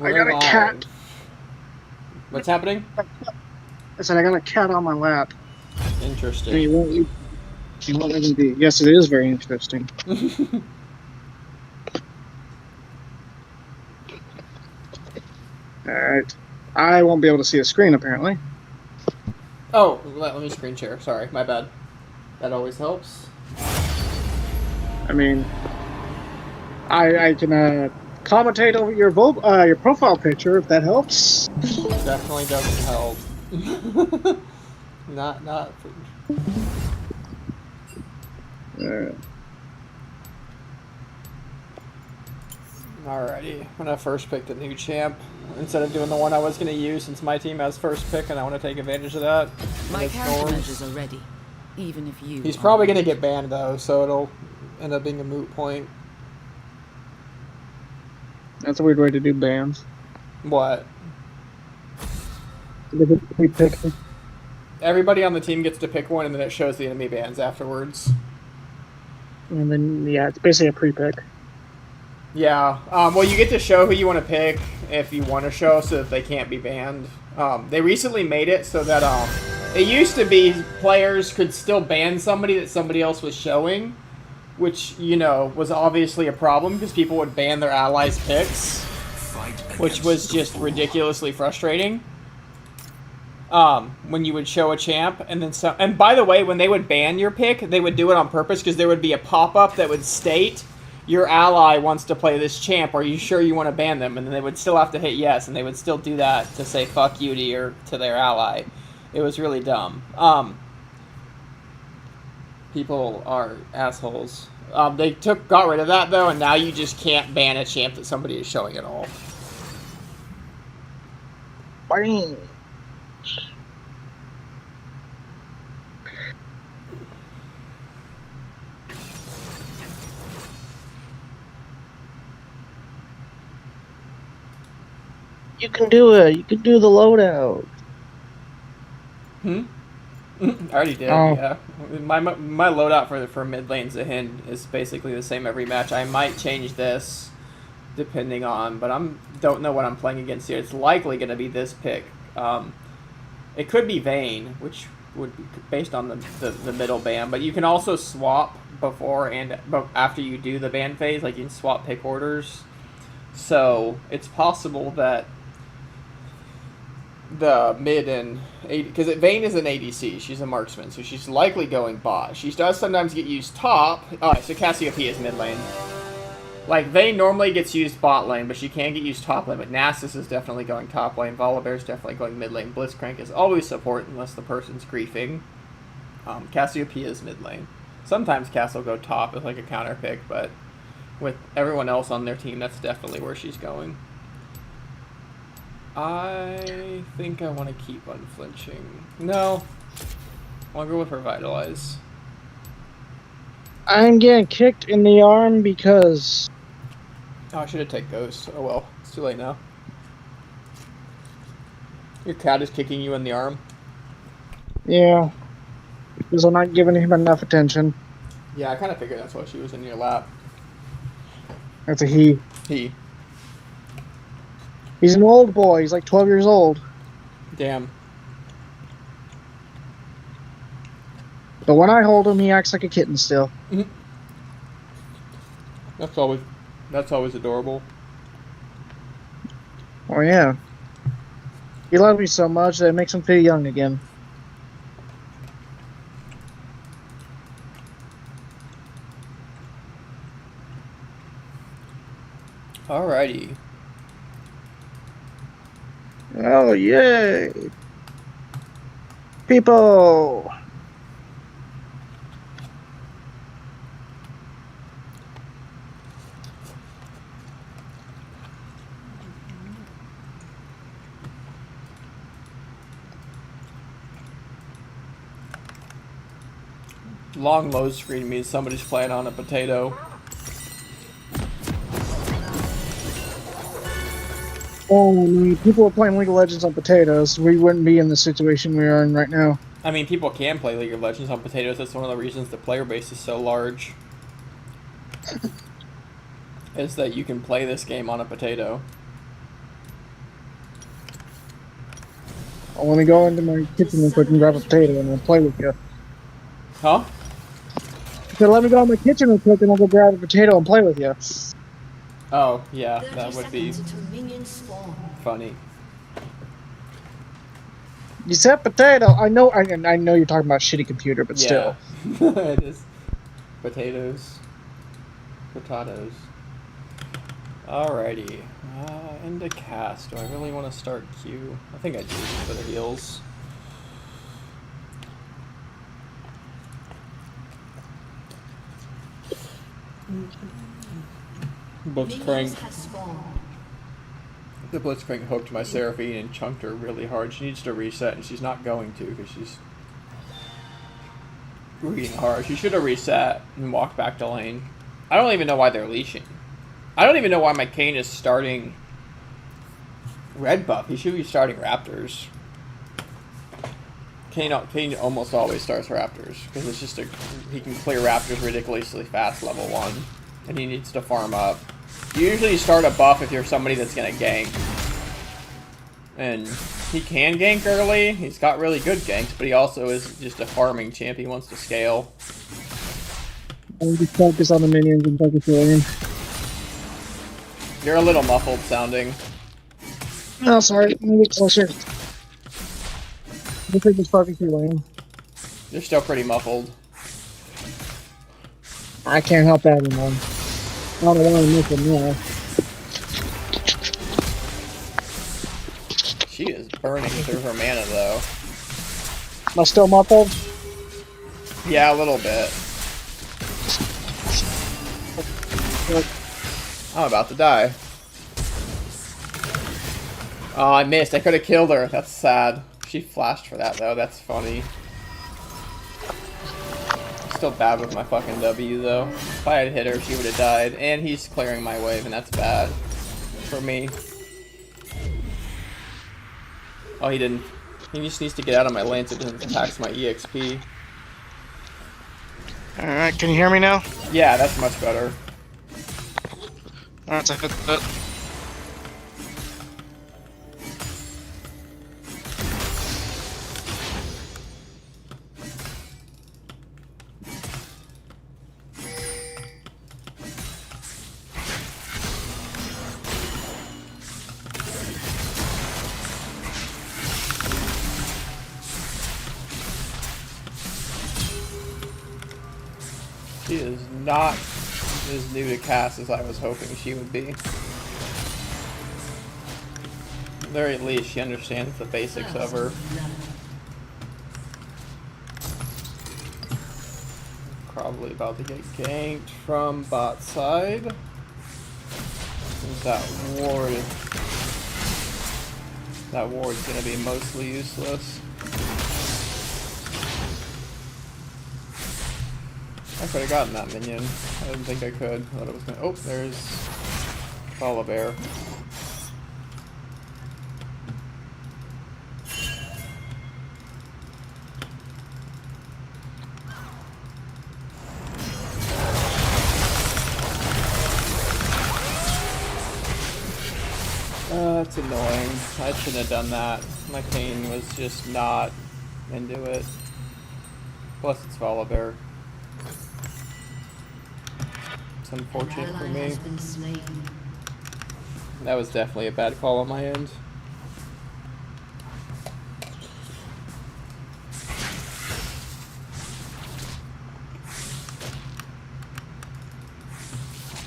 I got a cat. What's happening? I said I got a cat on my lap. Interesting. He won't let me be. Yes, it is very interesting. Alright. I won't be able to see a screen, apparently. Oh, let me screen share. Sorry, my bad. That always helps. I mean, I can commentate over your profile picture if that helps. Definitely doesn't help. not. Alrighty, I'm gonna first pick the new champ instead of doing the one I was gonna use since my team has first pick and I want to take advantage of that. My countermeasures are ready, even if you. He's probably gonna get banned though, so it'll end up being a moot point. That's a weird way to do bans. What? We pick. Everybody on the team gets to pick one, and then it shows the enemy bans afterwards. And then yeah, it's basically a pre-pick. Yeah. Well, you get to show who you want to pick if you want to show, so that they can't be banned. They recently made it so that it used to be players could still ban somebody that somebody else was showing, which, you know, was obviously a problem because people would ban their allies' picks, which was just ridiculously frustrating. When you would show a champ, and then some, and by the way, when they would ban your pick, they would do it on purpose because there would be a pop-up that would state, your ally wants to play this champ, are you sure you want to ban them? And then they would still have to hit yes, and they would still do that to say fuck you to their ally. It was really dumb. People are assholes. They got rid of that though, and now you just can't ban a champ that somebody is showing at all. Bang. You can do it. You can do the loadout. I already did. Oh. Yeah, my loadout for mid lane Zahin is basically the same every match. I might change this depending on, but don't know what I'm playing against here. It's likely going to be this pick. It could be Vayne, which would be based on the middle ban, but you can also swap before and after you do the ban phase. Like you can swap pick orders, so it's possible that the mid and because Vayne is an ADC, she's a marksman, so she's likely going bot. She does sometimes get used top. So Cassiopeia is mid lane. Like Vayne normally gets used bot lane, but she can get used top lane. But Nasus is definitely going top lane. Volibear is definitely going mid lane. Blitzcrank is always support unless the person's griefing. Cassiopeia is mid lane. Sometimes Cass will go top as like a counter pick, but with everyone else on their team, that's definitely where she's going. I think I want to keep unflinching. No. I'll go with Revitalize. I'm getting kicked in the arm because... Oh, I should have taken Ghost. Oh well, it's too late now. Your cat is kicking you in the arm? Yeah. Because I'm not giving him enough attention. Yeah, I kind of figured that's why she was in your lap. That's a he. He. He's an old boy. He's like 12 years old. Damn. But when I hold him, he acts like a kitten still. That's always adorable. Oh yeah. He loves me so much that it makes him feel young again. Alrighty. Oh yay! People! Long load screen means somebody's playing on a potato. Oh, man. People are playing League of Legends on potatoes. We wouldn't be in the situation we are in right now. I mean, people can play League of Legends on potatoes. That's one of the reasons the player base is so large. Is that you can play this game on a potato. I want to go into my kitchen real quick and grab a potato and I'll play with you. Huh? So let me go in my kitchen real quick and I'll go grab a potato and play with you. Oh, yeah, 30 that would be seconds until minions spawn. funny. You said potato. I know you're talking about shitty computer, but Yeah. still. It is. Potatoes. Potatoes. Alrighty. Into cast. Do I really want to start Q? I think I do for the heals. Blitzcrank. Minions have spawned. The Blitzcrank hooked my Seraphine and chunked her really hard. She needs to reset, and she's not going to because she's reading hard. She should have reset and walked back to lane. I don't even know why they're leashing. I don't even know why my Kayn is starting red buff. He should be starting Raptors. Kayn almost always starts Raptors because it's just he can clear Raptors ridiculously fast level 1, and he needs to farm up. You usually start a buff if you're somebody that's gonna gank, and he can gank early. He's got really good ganks, but he also is just a farming champ. He wants to scale. I'll just focus on the minions and focus your lane. You're a little muffled sounding. Oh, sorry. Let me get closer. Just just focus your lane. You're still pretty muffled. I can't help that anymore. I don't want to miss it now. She is burning through her mana, though. Am I still muffled? Yeah, a little bit. I'm about to die. Oh, I missed. I could have killed her. That's sad. She flashed for that, though. That's funny. Still bad with my fucking W, though. If I had hit her, she would have died. And he's clearing my wave, and that's bad for me. Oh, he didn't. He just needs to get out of my lane so it doesn't tax my EXP. Alright, can you hear me now? Yeah, that's much better. Alright, so I fixed it. She is not as new to cast as I was hoping she would be. At the very least, she understands the basics of her. Probably about to get ganked from bot side. That ward's gonna be mostly useless. I could have gotten that minion. I didn't think I could. I thought it was gonna. Oh, there's Volibear. That's annoying. I shouldn't have done that. My Kayn was just not into it. Plus, it's Volibear. It's unfortunate for me. That was definitely a bad call on my end.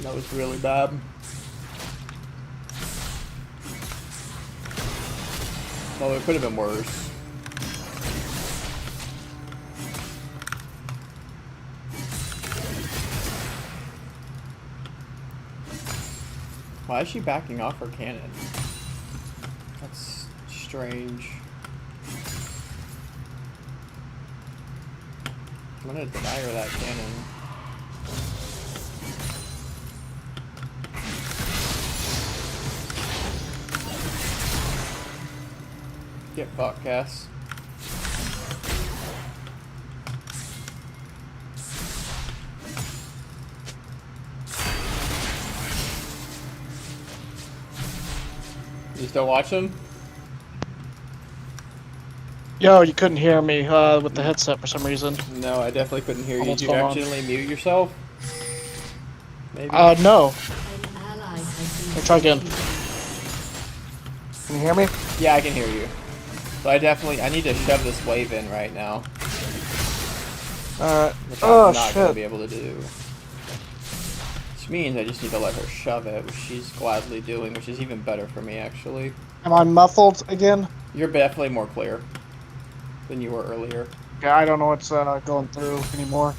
That was really bad. Well, it could have been worse. Why is she backing off her cannon? That's strange. I'm gonna deny her that cannon. Get fucked, Cass. You still watching? Yo, you couldn't hear me with the headset for some reason. No, I definitely couldn't hear you. What's Did you going on? accidentally mute yourself? Maybe. No. An ally has been Let me try again. Can you hear me? Yeah, I can hear you. So I need to shove this wave in right now, Alright. which Oh, I'm not going to shit. be able to do. Which means I just need to let her shove it, which she's gladly doing, which is even better for me, actually. Am I muffled again? You're definitely more clear than you were earlier. Yeah, I don't know what's going through anymore.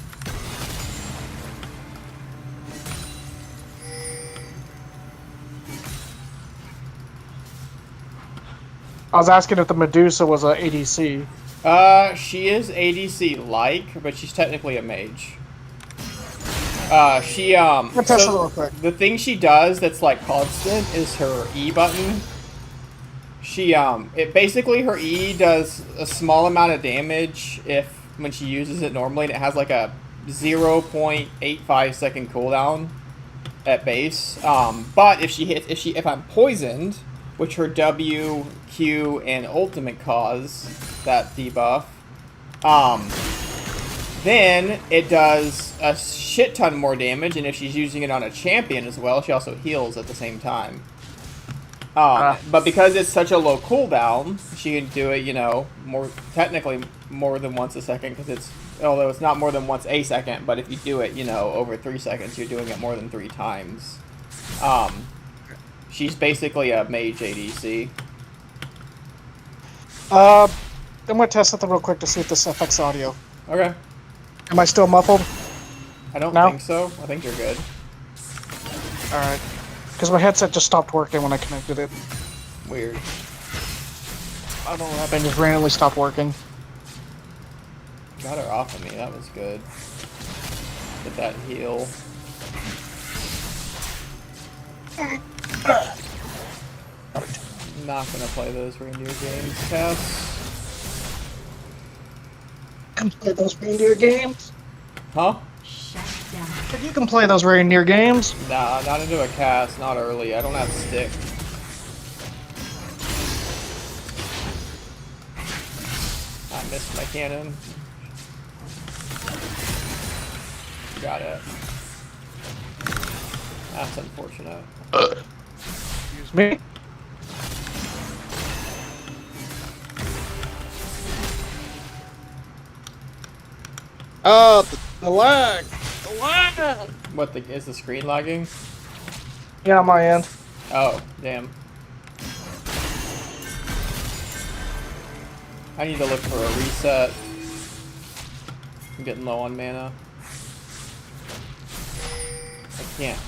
I was asking if the Medusa was a ADC. She is ADC-like, but she's technically a mage. Let's test it real quick. The thing she does that's like constant is her E button. Basically her E does a small amount of damage when she uses it normally, and it has like a 0.85 second cooldown at base. But if I'm poisoned, which her W, Q, and ultimate cause that debuff, then it does a shit ton more damage, and if she's using it on a champion as well, she also heals at the same time. But because it's such a low cooldown, she can do it, technically more than once a second, although it's not more than once a second, but if you do it, over 3 seconds, you're doing it more than 3 times. She's basically a mage ADC. I'm gonna test something real quick to see if this affects audio. Okay. Am I still muffled? I don't No? think so. I think you're good. Alright. Because my headset just stopped working when I connected it. Weird. I don't know what happened, just randomly stopped working. Got her off of me. That was good. Get that heal. Not gonna play those reindeer games, Cass. Can play those reindeer games? Huh? shut down. If you can play those reindeer games. Nah, not into a cast. Not early. I don't have stick. I missed my cannon. Got it. That's unfortunate. Excuse me. Oh, the lag. The lag. What is the screen lagging? Yeah, on my end. Oh, damn. I need to look for a reset. I'm getting low on mana. I can't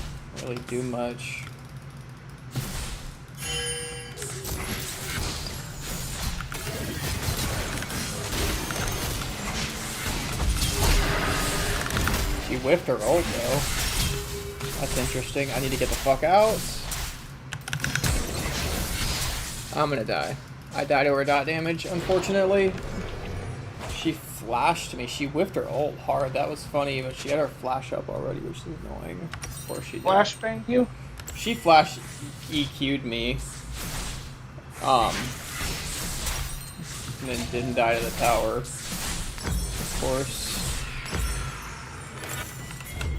really do much. She whiffed her ult though. That's interesting. I need to get the fuck out. I'm gonna die. I died to her dot damage, unfortunately. She flashed me. She whiffed her ult hard. That was funny, but she had her flash up already, which is annoying. Of course she did. Flashbang you? She flash EQ'd me. And then didn't die to the tower. Of course.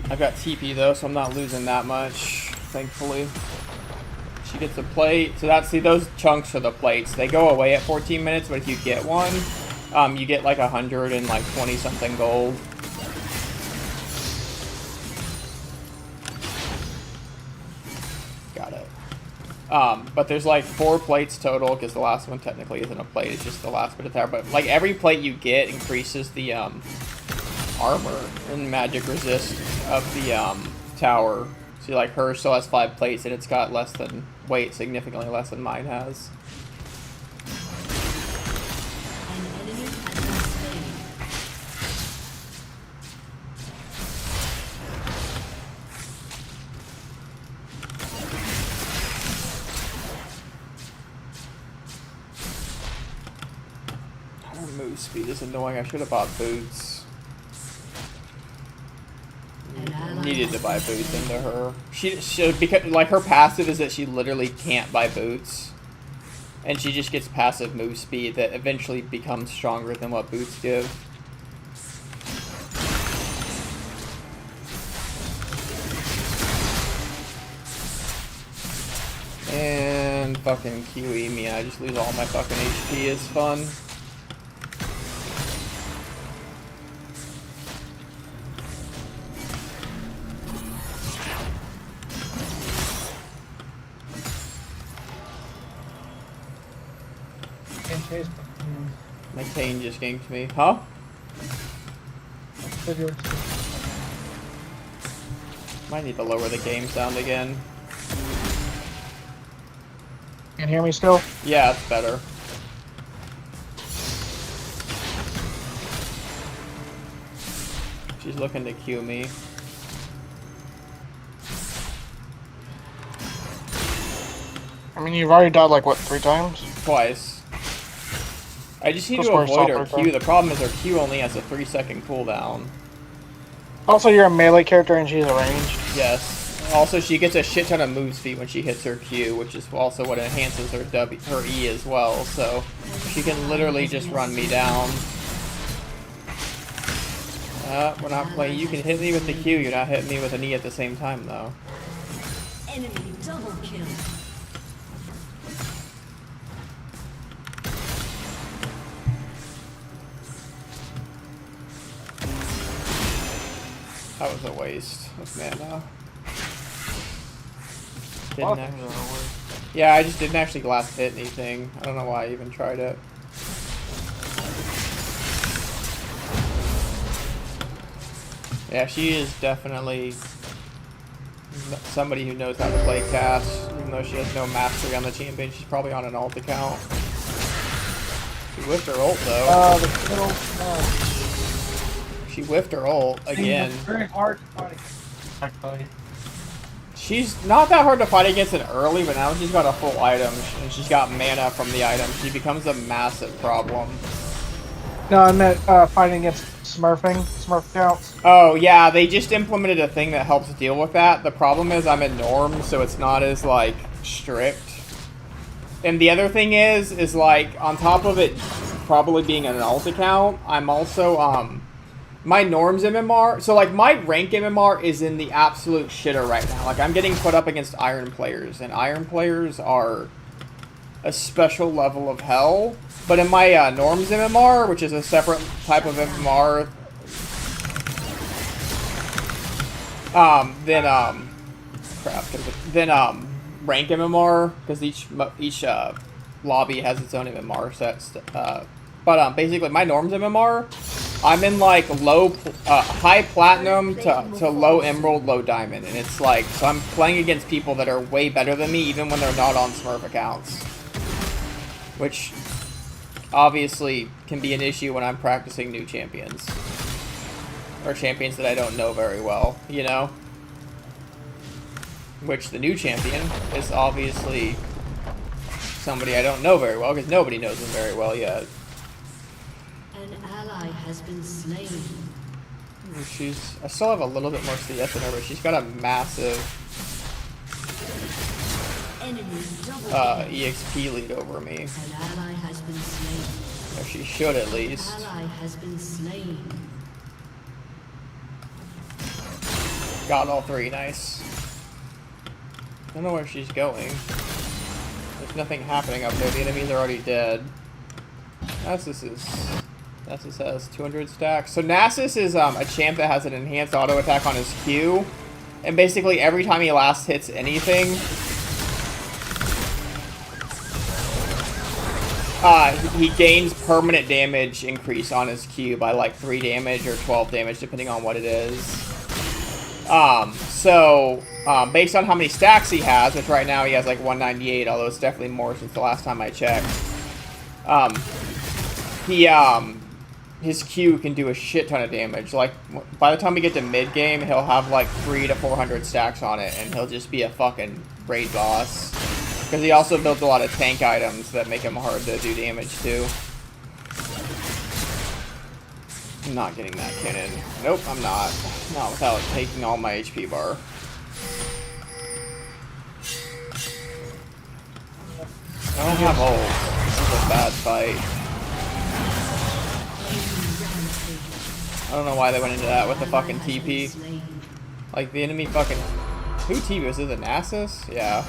I've got TP though, so I'm not losing that much, thankfully. She gets a plate. So see, those chunks are the plates. They go away at 14 minutes, but if you get one, you get like 120 something gold. Got it. But there's like 4 plates total, because the last one technically isn't a plate, it's just the last bit of tower. But like every plate you get increases the armor and magic resist of the tower. See, like hers still has 5 plates, and it's got weight significantly less than mine has. An enemy has been slain. Her move speed is annoying. I should have bought boots. An ally Needed to has buy been boots slain. into her. She because like her passive is that she literally can't buy boots. And she just gets passive move speed that eventually becomes stronger than what boots give. And fucking QE me, I just lose all my fucking HP is fun. Can't chase My cane just ganked me. Huh? me. Might need to lower the game sound again. Can't hear me still? Yeah, it's better. She's looking to Q me. I mean, you've already died like, what, 3 times? Twice. I just need That's to where avoid her Stalker Q. The problem is her Q only has a 3-second cooldown. Also, you're a melee character and she's a ranged. Yes. Also, she gets a shit ton of move speed when she hits her Q, which is also what enhances her her E as well. So she can literally just run me down. We're not playing. You can hit me with the Q. You're not hitting me with an E at the same time, though. Enemy double kill. That was a waste of mana. A lot Didn't of things actually, are weird. yeah, I just didn't actually last hit anything. I don't know why I even tried it. Yeah, she is definitely somebody who knows how to play cast, even though she has no mastery on the champion. She's probably on an alt account. She whiffed her ult though. The middle. She whiffed her ult again. Very hard to fight. Actually. She's not that hard to fight against in early, but now she's got a full item and she's got mana from the item. She becomes a massive problem. No, I meant fighting against smurfing. Smurf counts. Oh yeah, they just implemented a thing that helps deal with that. The problem is I'm in Norm, so it's not as like strict. And the other thing is like on top of it probably being an alt account, I'm also my Norm's MMR, so like my rank MMR is in the absolute shitter right now. Like I'm getting put up against Iron players, and Iron players are a special level of hell. But in my Norm's MMR, which is a separate type of MMR, then rank MMR, because each lobby has its own MMR sets. But basically, my Norm's MMR, I'm in like high platinum to low emerald, low diamond, and it's like, so I'm playing against people that are way better than me, even when they're not on Smurf accounts, which obviously can be an issue when I'm practicing new champions, or champions that I don't know very well, you know? Which the new champion is obviously somebody I don't know very well, because nobody knows him very well yet. An ally has been slain. I still have a little bit more CS in her, but she's got a massive Enemy double kill. EXP lead over me. An ally has been slain. Or she should at least. An ally has been slain. Got all 3, nice. I don't know where she's going. There's nothing happening up there. The enemies are already dead. Nasus has 200 stacks. So Nasus is a champ that has an enhanced auto attack on his Q. And basically every time he last hits anything, he gains permanent damage increase on his Q by like 3 damage or 12 damage depending on what it is. Based on how many stacks he has, which right now he has like 198, although it's definitely more since the last time I checked. His Q can do a shit ton of damage. Like, by the time we get to mid-game, he'll have like 300 to 400 stacks on it, and he'll just be a fucking raid boss. Because he also builds a lot of tank items that make him hard to do damage to. I'm not getting that cannon. Nope, I'm not. Not without taking all my HP bar. I don't have ult. This is a bad fight. I don't know why they went into that with the fucking TP. Like, the enemy fucking... Who TP? Was it the Nasus? Yeah.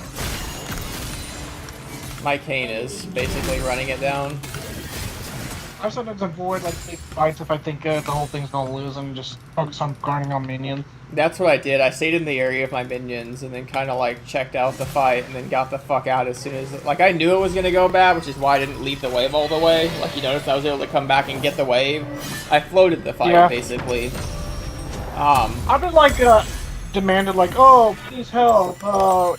My Kayn is basically running it down. I sometimes avoid like big fights if I think the whole thing's gonna lose and just focus on grinding on minions. That's what I did. I stayed in the area of my minions and then kind of like checked out the fight and then got the fuck out as soon as... Like, I knew it was going to go bad, which is why I didn't leave the wave all the way. Like, you notice I was able to come back and get the wave. I floated the fight, basically. I've been like, demanded like, oh, please help,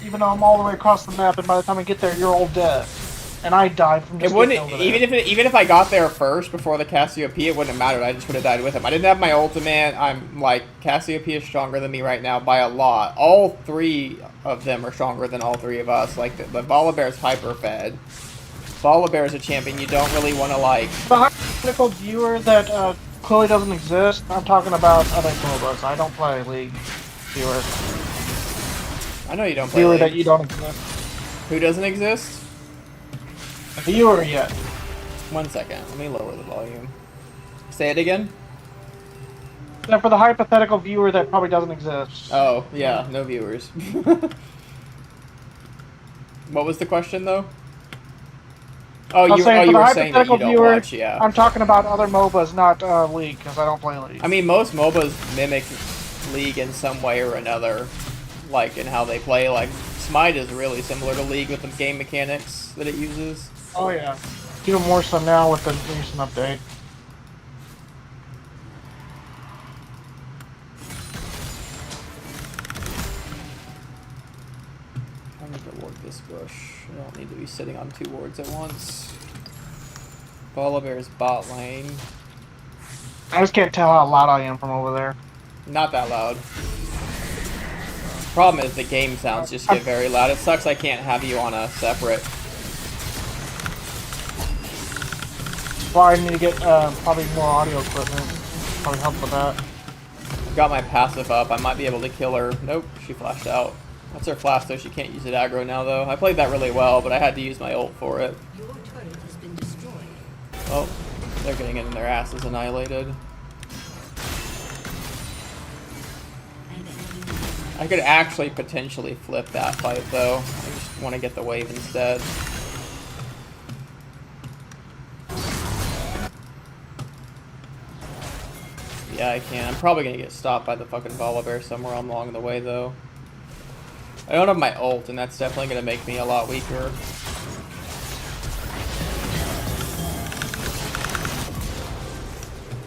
even though I'm all the way across the map and by the time I get there, you're all dead. And I died from just It wouldn't... getting over Even if I got there first before the Cassiopeia, it wouldn't have mattered. I just would have died with him. I didn't have my ultimate. I'm like, Cassiopeia is stronger than me right now by a lot. All three of them are stronger than all three of us. Like, the Volibear's hyper-fed. Volibear is a champion you don't really want to like. The hypothetical viewer that clearly doesn't exist, I'm talking about other MOBAs. I don't play League viewer. I know you don't play Viewer League. that you don't exist. Who doesn't exist? A viewer yet. 1 second. Let me lower the volume. Say it again? And for the hypothetical viewer that probably doesn't exist. Oh, yeah. No viewers. What was the question, though? Oh, you were saying that you don't watch, yeah. I'm talking about other MOBAs, not League, because I don't play League. I mean, most MOBAs mimic League in some way or another, like in how they play. Like, Smite is really similar to League with the game mechanics that it uses. Oh yeah, even more so now with the recent update. I need to ward this bush. I don't need to be sitting on 2 wards at once. Volibear's bot lane. I just can't tell how loud I am from over there. Not that loud. Problem is the game sounds just get very loud. It sucks I can't have you on a separate. Well, I need to get probably more audio equipment. Probably help with that. Got my passive up. I might be able to kill her. Nope, she flashed out. That's her flash though. She can't use it aggro now though. I played that really well, but I had to use my ult for it. Your turret has been destroyed. Oh, they're getting it in their asses annihilated. I could actually potentially flip that fight though. I just want to get the wave instead. Yeah, I can. I'm probably gonna get stopped by the fucking Volibear somewhere along the way though. I don't have my ult, and that's definitely gonna make me a lot weaker.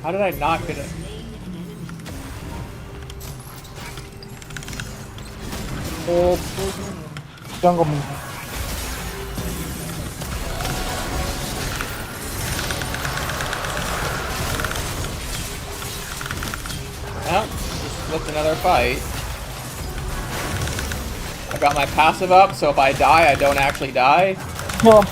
How did I not get it? Jungle me. Well, just flipped another fight. I got my passive up, so if I die, I don't actually die. Well,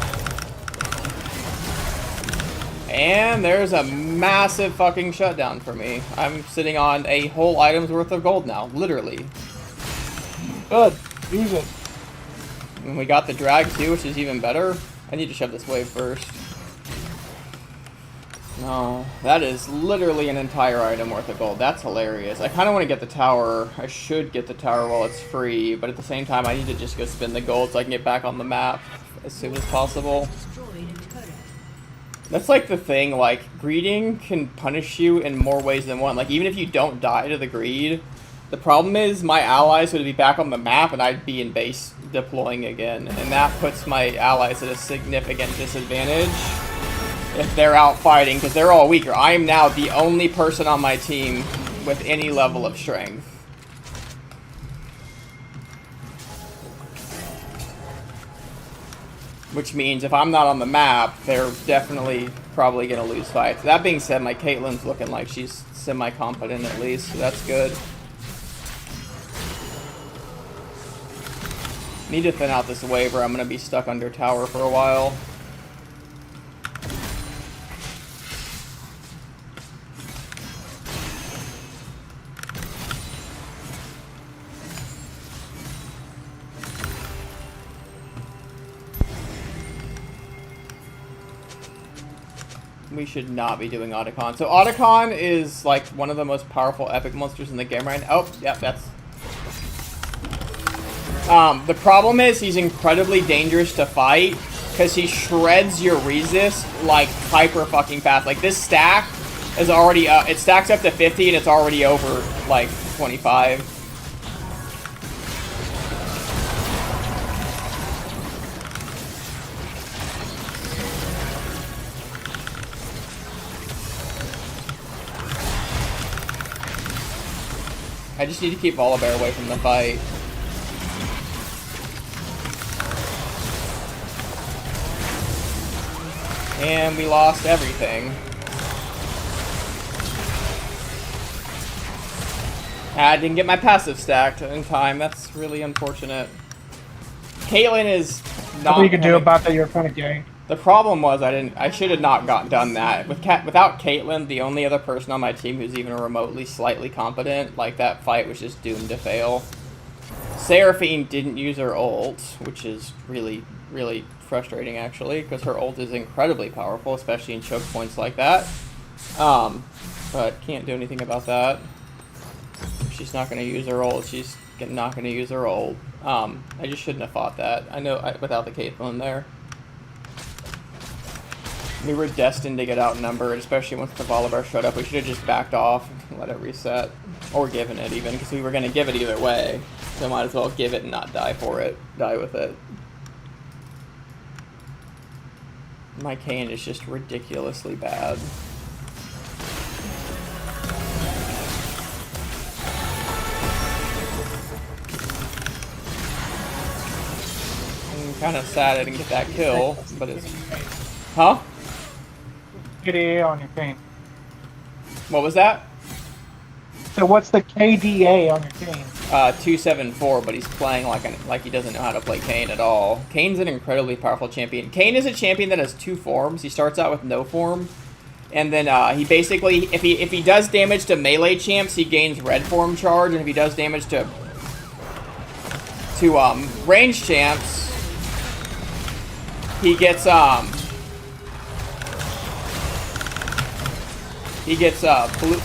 And there's a massive fucking shutdown for me. I'm sitting on a whole item's worth of gold now, literally. good. Use it. And we got the drag too, which is even better. I need to shove this wave first. No, that is literally an entire item worth of gold. That's hilarious. I kind of want to get the tower. I should get the tower while it's free, but at the same time, I need to just go spend the gold so I can get back on the map as soon as possible. Destroyed a turret. That's like the thing, like, greeding can punish you in more ways than one. Like, even if you don't die to the greed, the problem is my allies would be back on the map and I'd be in base deploying again. And that puts my allies at a significant disadvantage if they're out fighting, because they're all weaker. I am now the only person on my team with any level of strength. Which means if I'm not on the map, they're definitely probably going to lose fights. That being said, my Caitlyn's looking like she's semi-competent at least, so that's good. Need to thin out this wave or I'm going to be stuck under tower for a while. We should not be doing Otacon. So Otacon is like one of the most powerful epic monsters in the game right now. Oh, yeah, that's... the problem is he's incredibly dangerous to fight because he shreds your resist like hyper fucking fast. Like this stack is already it stacks up to 50 and it's already over like 25. I just need to keep Volibear away from the fight. And we lost everything. I didn't get my passive stacked in time. That's really unfortunate. Caitlyn is not... Nothing you can do about that, you're kind of gay. The problem was I should have not done that. Without Caitlyn, the only other person on my team who's even remotely slightly competent, like that fight was just doomed to fail. Seraphine didn't use her ult, which is really, really frustrating actually, because her ult is incredibly powerful, especially in choke points like that. But can't do anything about that. If she's not going to use her ult, she's not going to use her ult. I just shouldn't have fought that. I know without the Caitlyn there. We were destined to get outnumbered, especially once the Volibear showed up. We should have just backed off and let it reset. Or given it even, because we were going to give it either way. So might as well give it and not die for it. Die with it. My Kayn is just ridiculously bad. I'm kind of sad I didn't get that kill, but it's... Huh? KDA on your Kayn. What was that? So what's the KDA on your Kayn? 274, but he's playing like he doesn't know how to play Kayn at all. Kayn's an incredibly powerful champion. Kayn is a champion that has two forms. He starts out with no form, and then he basically, if he does damage to melee champs, he gains red form charge, and if he does damage to ranged champs, he gets blue.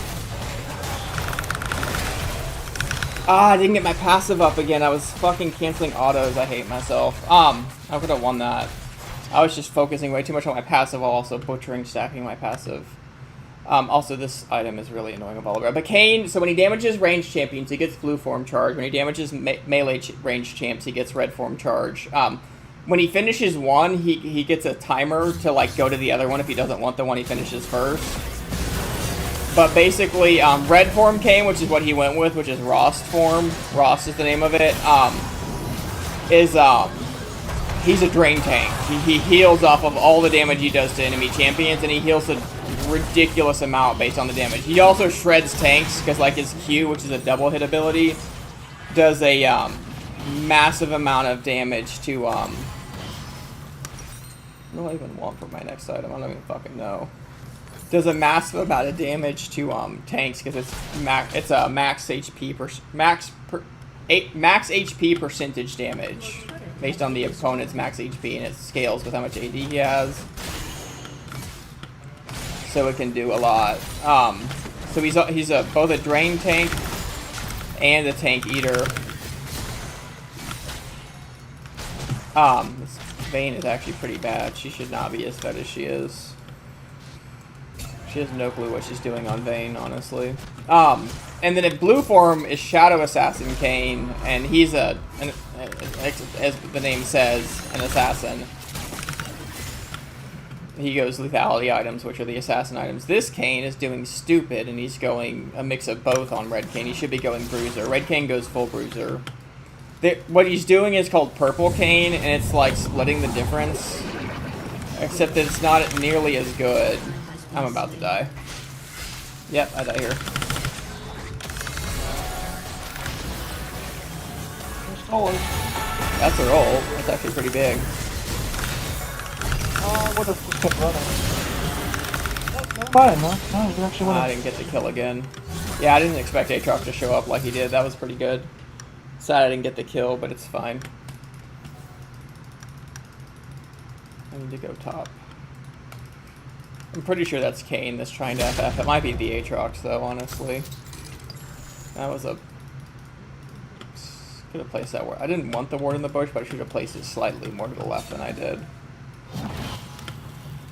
I didn't get my passive up again. I was fucking canceling autos. I hate myself. I would have won that. I was just focusing way too much on my passive while also butchering stacking my passive. Also, this item is really annoying of all of. But Kayn, so when he damages ranged champions, he gets blue form charge. When he damages melee ranged champs, he gets red form charge. When he finishes one, he gets a timer to like go to the other one if he doesn't want the one he finishes first. But basically, red form Kayn, which is what he went with, which is Rost form. Rost is the name of it. He's a drain tank. He heals off of all the damage he does to enemy champions, and he heals a ridiculous amount based on the damage. He also shreds tanks, because like his Q, which is a double hit ability, does a massive amount of damage to... what do I even want for my next item? I don't even fucking know. Does a massive amount of damage to tanks because it's a max HP max HP percentage damage based on the opponent's max HP, and it scales with how much AD he has. So it can do a lot. So he's both a drain tank and a tank eater. This Vayne is actually pretty bad. She should not be as bad as she is. She has no clue what she's doing on Vayne, honestly. And then in blue form is Shadow Assassin Kayn, and he's as the name says, an assassin. He goes lethality items, which are the assassin items. This Kayn is doing stupid, and he's going a mix of both on Red Kayn. He should be going bruiser. Red Kayn goes full bruiser. What he's doing is called purple Kayn, and it's like splitting the difference. Except that it's not nearly as good. I'm about to die. Yep, I die here. That's her ult. That's actually pretty big. What if we kept running? Fine, huh? No, you actually won. I didn't get the kill again. Yeah, I didn't expect Aatrox to show up like he did. That was pretty good. Sad I didn't get the kill, but it's fine. I need to go top. I'm pretty sure that's Kane that's trying to FF. It might be the Aatrox though, honestly. That was a... Could have placed that ward. I didn't want the ward in the bush, but I should have placed it slightly more to the left than I did.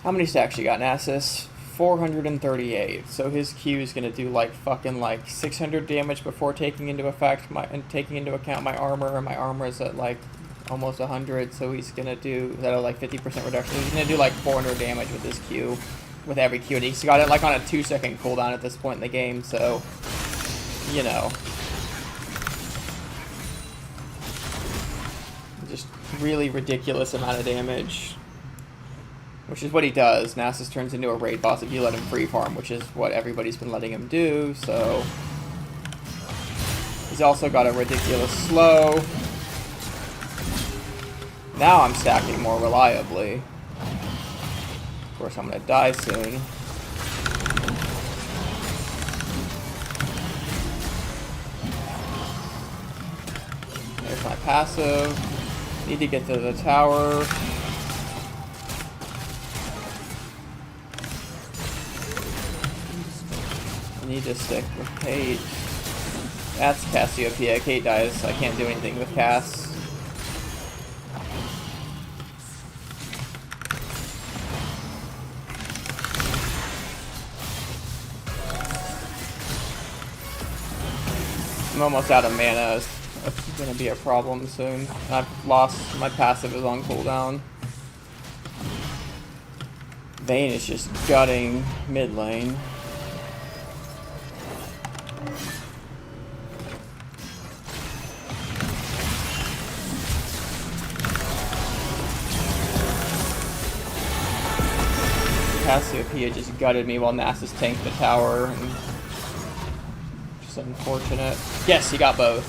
How many stacks you got, Nasus? 438. So his Q is gonna do like fucking like 600 damage before taking into account my armor, and my armor is at like almost 100. So he's gonna do is that a like 50% reduction. He's gonna do like 400 damage with this Q, with every Q, and he's got it like on a 2-second cooldown at this point in the game. So you know, just really ridiculous amount of damage. Which is what he does. Nasus turns into a raid boss if you let him free farm, which is what everybody's been letting him do, so... He's also got a ridiculous slow. Now I'm stacking more reliably. Of course, I'm gonna die soon. There's my passive. Need to get to the tower. Need to stick with Kate. That's Cassiopeia. Kate dies. I can't do anything with Cass. I'm almost out of mana. It's gonna be a problem soon. I've lost my passive is on cooldown. Vayne is just gutting mid lane. Cassiopeia just gutted me while Nasus tanked the tower, and just unfortunate. Yes, he got both.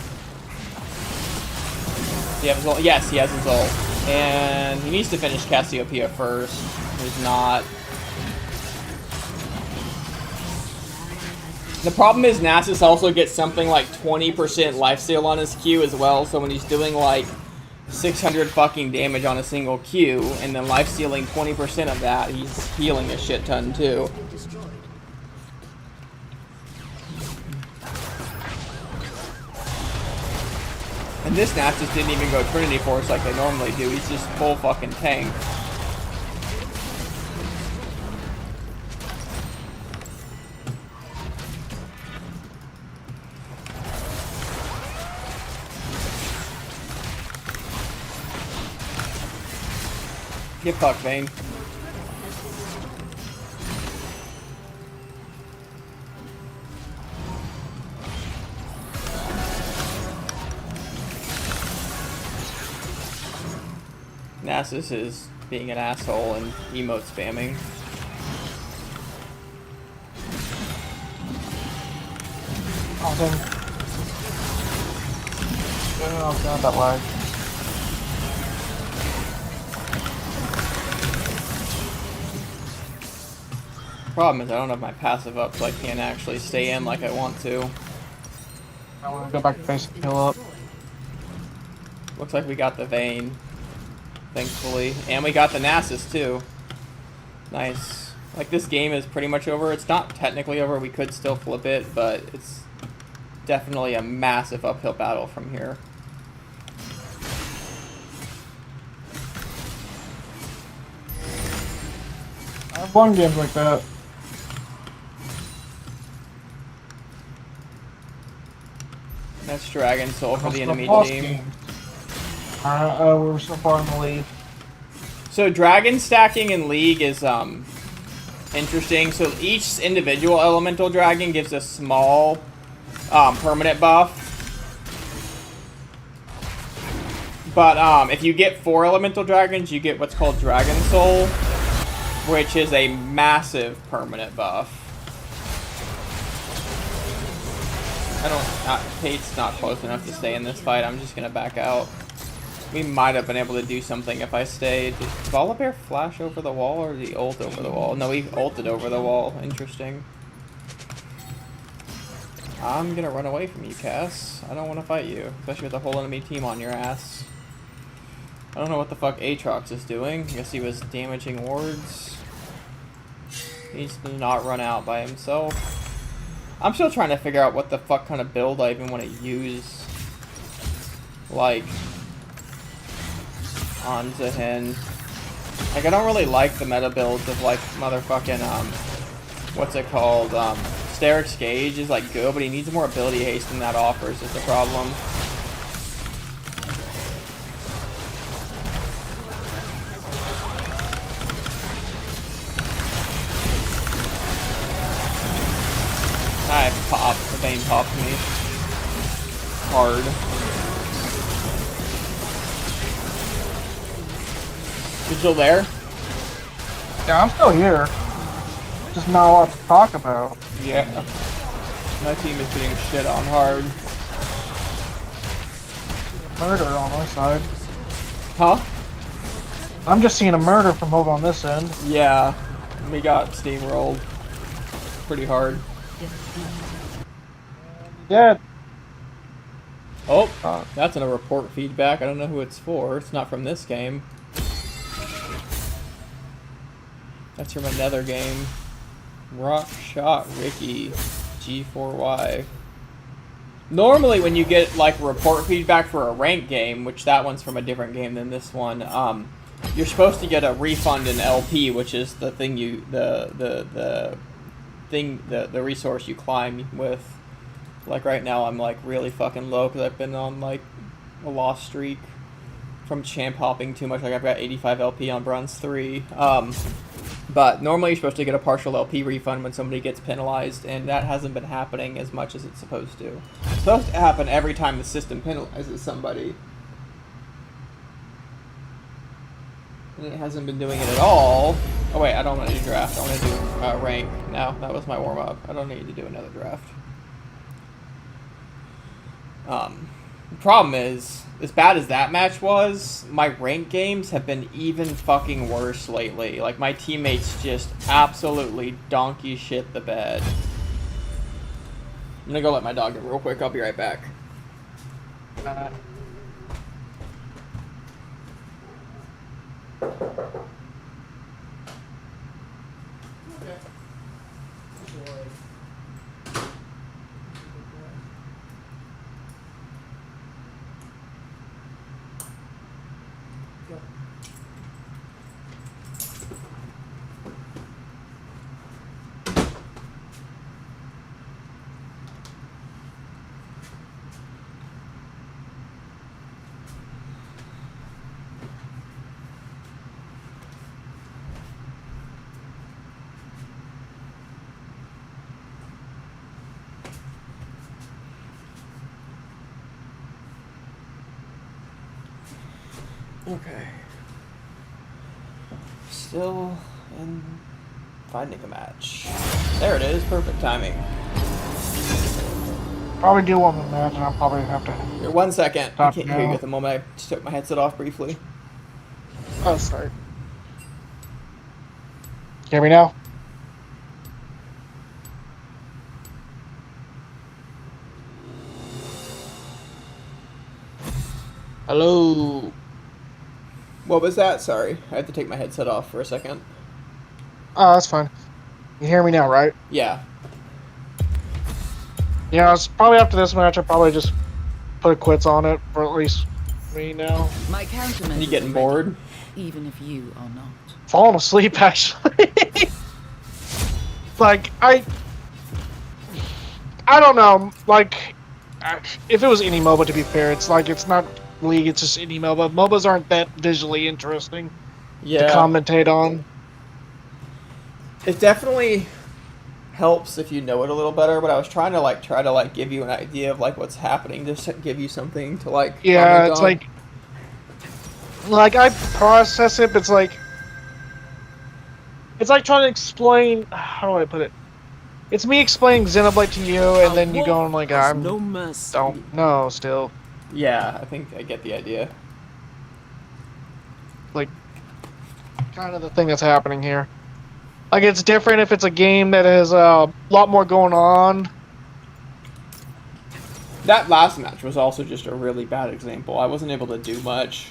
Does he have his ult? Yes, he has his ult. And he needs to finish Cassiopeia first. He's not. The problem is Nasus also gets something like 20% lifesteal on his Q as well, so when he's doing like 600 fucking damage on a single Q, and then lifestealing 20% of that, he's healing a shit ton too. And this Nasus didn't even go Trinity Force like they normally do, he's just full fucking tank. Get fucked, Vayne. Nasus is being an asshole and emote spamming. Oh, dang. Oh, God, that lag. Problem is I don't have my passive up, so I can't actually stay in like I want to. I want to go back to base and heal up. Looks like we got the Vayne, thankfully. And we got the Nasus too. Nice. Like, this game is pretty much over. It's not technically over, we could still flip it, but it's definitely a massive uphill battle from here. I've won games like that. That's Dragon Soul for the enemy team. We're so far in the lead. So dragon stacking in League is interesting. So each individual elemental dragon gives a small permanent buff. But if you get 4 elemental dragons, you get what's called Dragon Soul, which is a massive permanent buff. Kate's not close enough to stay in this fight. I'm just gonna back out. We might have been able to do something if I stayed. Did Volibear flash over the wall or did he ult over the wall? No, he ulted over the wall. Interesting. I'm gonna run away from you, Cass. I don't want to fight you, especially with the whole enemy team on your ass. I don't know what the fuck Aatrox is doing. I guess he was damaging wards. He needs to not run out by himself. I'm still trying to figure out what the fuck kind of build I even want to use. Like, on Zihin. Like, I don't really like the meta builds of, like, motherfucking, what's it called? Sterix Gage is, like, good, but he needs more ability haste than that offers, is the problem. I popped. The Vayne popped me. Hard. You still there? Yeah, I'm still here. Just not a lot to talk about. Yeah. My team is getting shit on hard. Murder on our side. Huh? I'm just seeing a murder from over on this end. Yeah. We got steamrolled. Pretty hard. Yeah. Oh, that's in a report feedback. I don't know who it's for. It's not from this game. That's from another game. Rock Shot Ricky G4Y. Normally when you get like report feedback for a ranked game, which that one's from a different game than this one, you're supposed to get a refund in LP, which is the thing you the resource you climb with. Like right now I'm like really fucking low because I've been on like a lost streak from champ hopping too much. Like I've got 85 LP on bronze 3. But normally you're supposed to get a partial LP refund when somebody gets penalized, and that hasn't been happening as much as it's supposed to. It's supposed to happen every time the system penalizes somebody. And it hasn't been doing it at all. Oh wait, I don't want to do draft. I want to do rank. No, that was my warm-up. I don't need to do another draft. The problem is, as bad as that match was, my rank games have been even fucking worse lately. Like, my teammates just absolutely donkey shit the bed. I'm gonna go let my dog in real quick. I'll be right back. Okay. Still in finding a match. There it is. Perfect timing. Probably do one with match, and I'll probably have to. Here, 1 second. I Stop can't hear you now. at the moment. I just took my headset off briefly. Oh, sorry. Hear me now? Hello. What was that? Sorry. I had to take my headset off for a second. Oh, that's fine. You hear me now, right? Yeah. Yeah, it's probably after this match. I probably just put a quits on it for at least me now. My countermeasures You getting are bored? ready, even if you are not. Falling asleep, actually. Like I don't know. Like, if it was any MOBA, to be fair, it's like it's not League. It's just any MOBA. MOBAs aren't that visually interesting Yeah. to commentate on. It definitely helps if you know it a little better, but I was trying to like give you an idea of like what's happening, just to give you something to like Yeah, comment it's on. like I process it, but it's like trying to explain. How do I put it? It's me explaining Xenoblade to you, and then you going like, I No mercy. don't know still. Yeah, I think I get the idea. Like, kind of the thing that's happening here. Like, it's different if it's a game that has a lot more going on. That last match was also just a really bad example. I wasn't able to do much.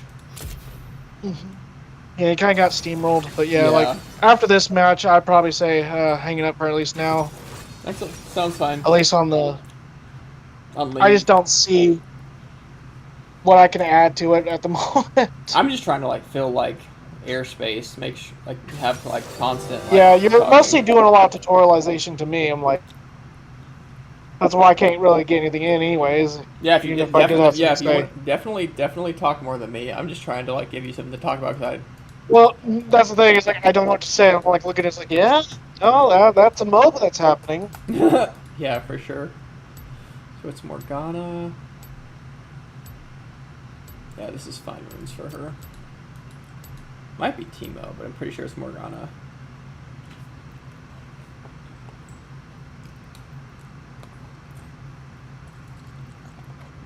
Yeah, he kind of got steamrolled, but yeah, Yeah. like after this match, I'd probably say hanging up for at least now. Sounds fine. At least on the. On I lead. just don't see what I can add to it at the moment. I'm just trying to like fill like airspace, make sure like have like constant. Like, Yeah, you're talking. mostly doing a lot of tutorialization to me. I'm like, that's why I can't really get anything in, anyways. Yeah, if you even did, if I did have definitely, yeah, if something you to say. want, definitely talk more than me. I'm just trying to like give you something to talk about because Well, that's the thing. Is like I don't know what to say. I'm like looking at it, it's like, yeah, no, that's a MOBA that's happening. I. Yeah, for sure. So it's Morgana. Yeah, this is fine runes for her. Might be Teemo, but I'm pretty sure it's Morgana.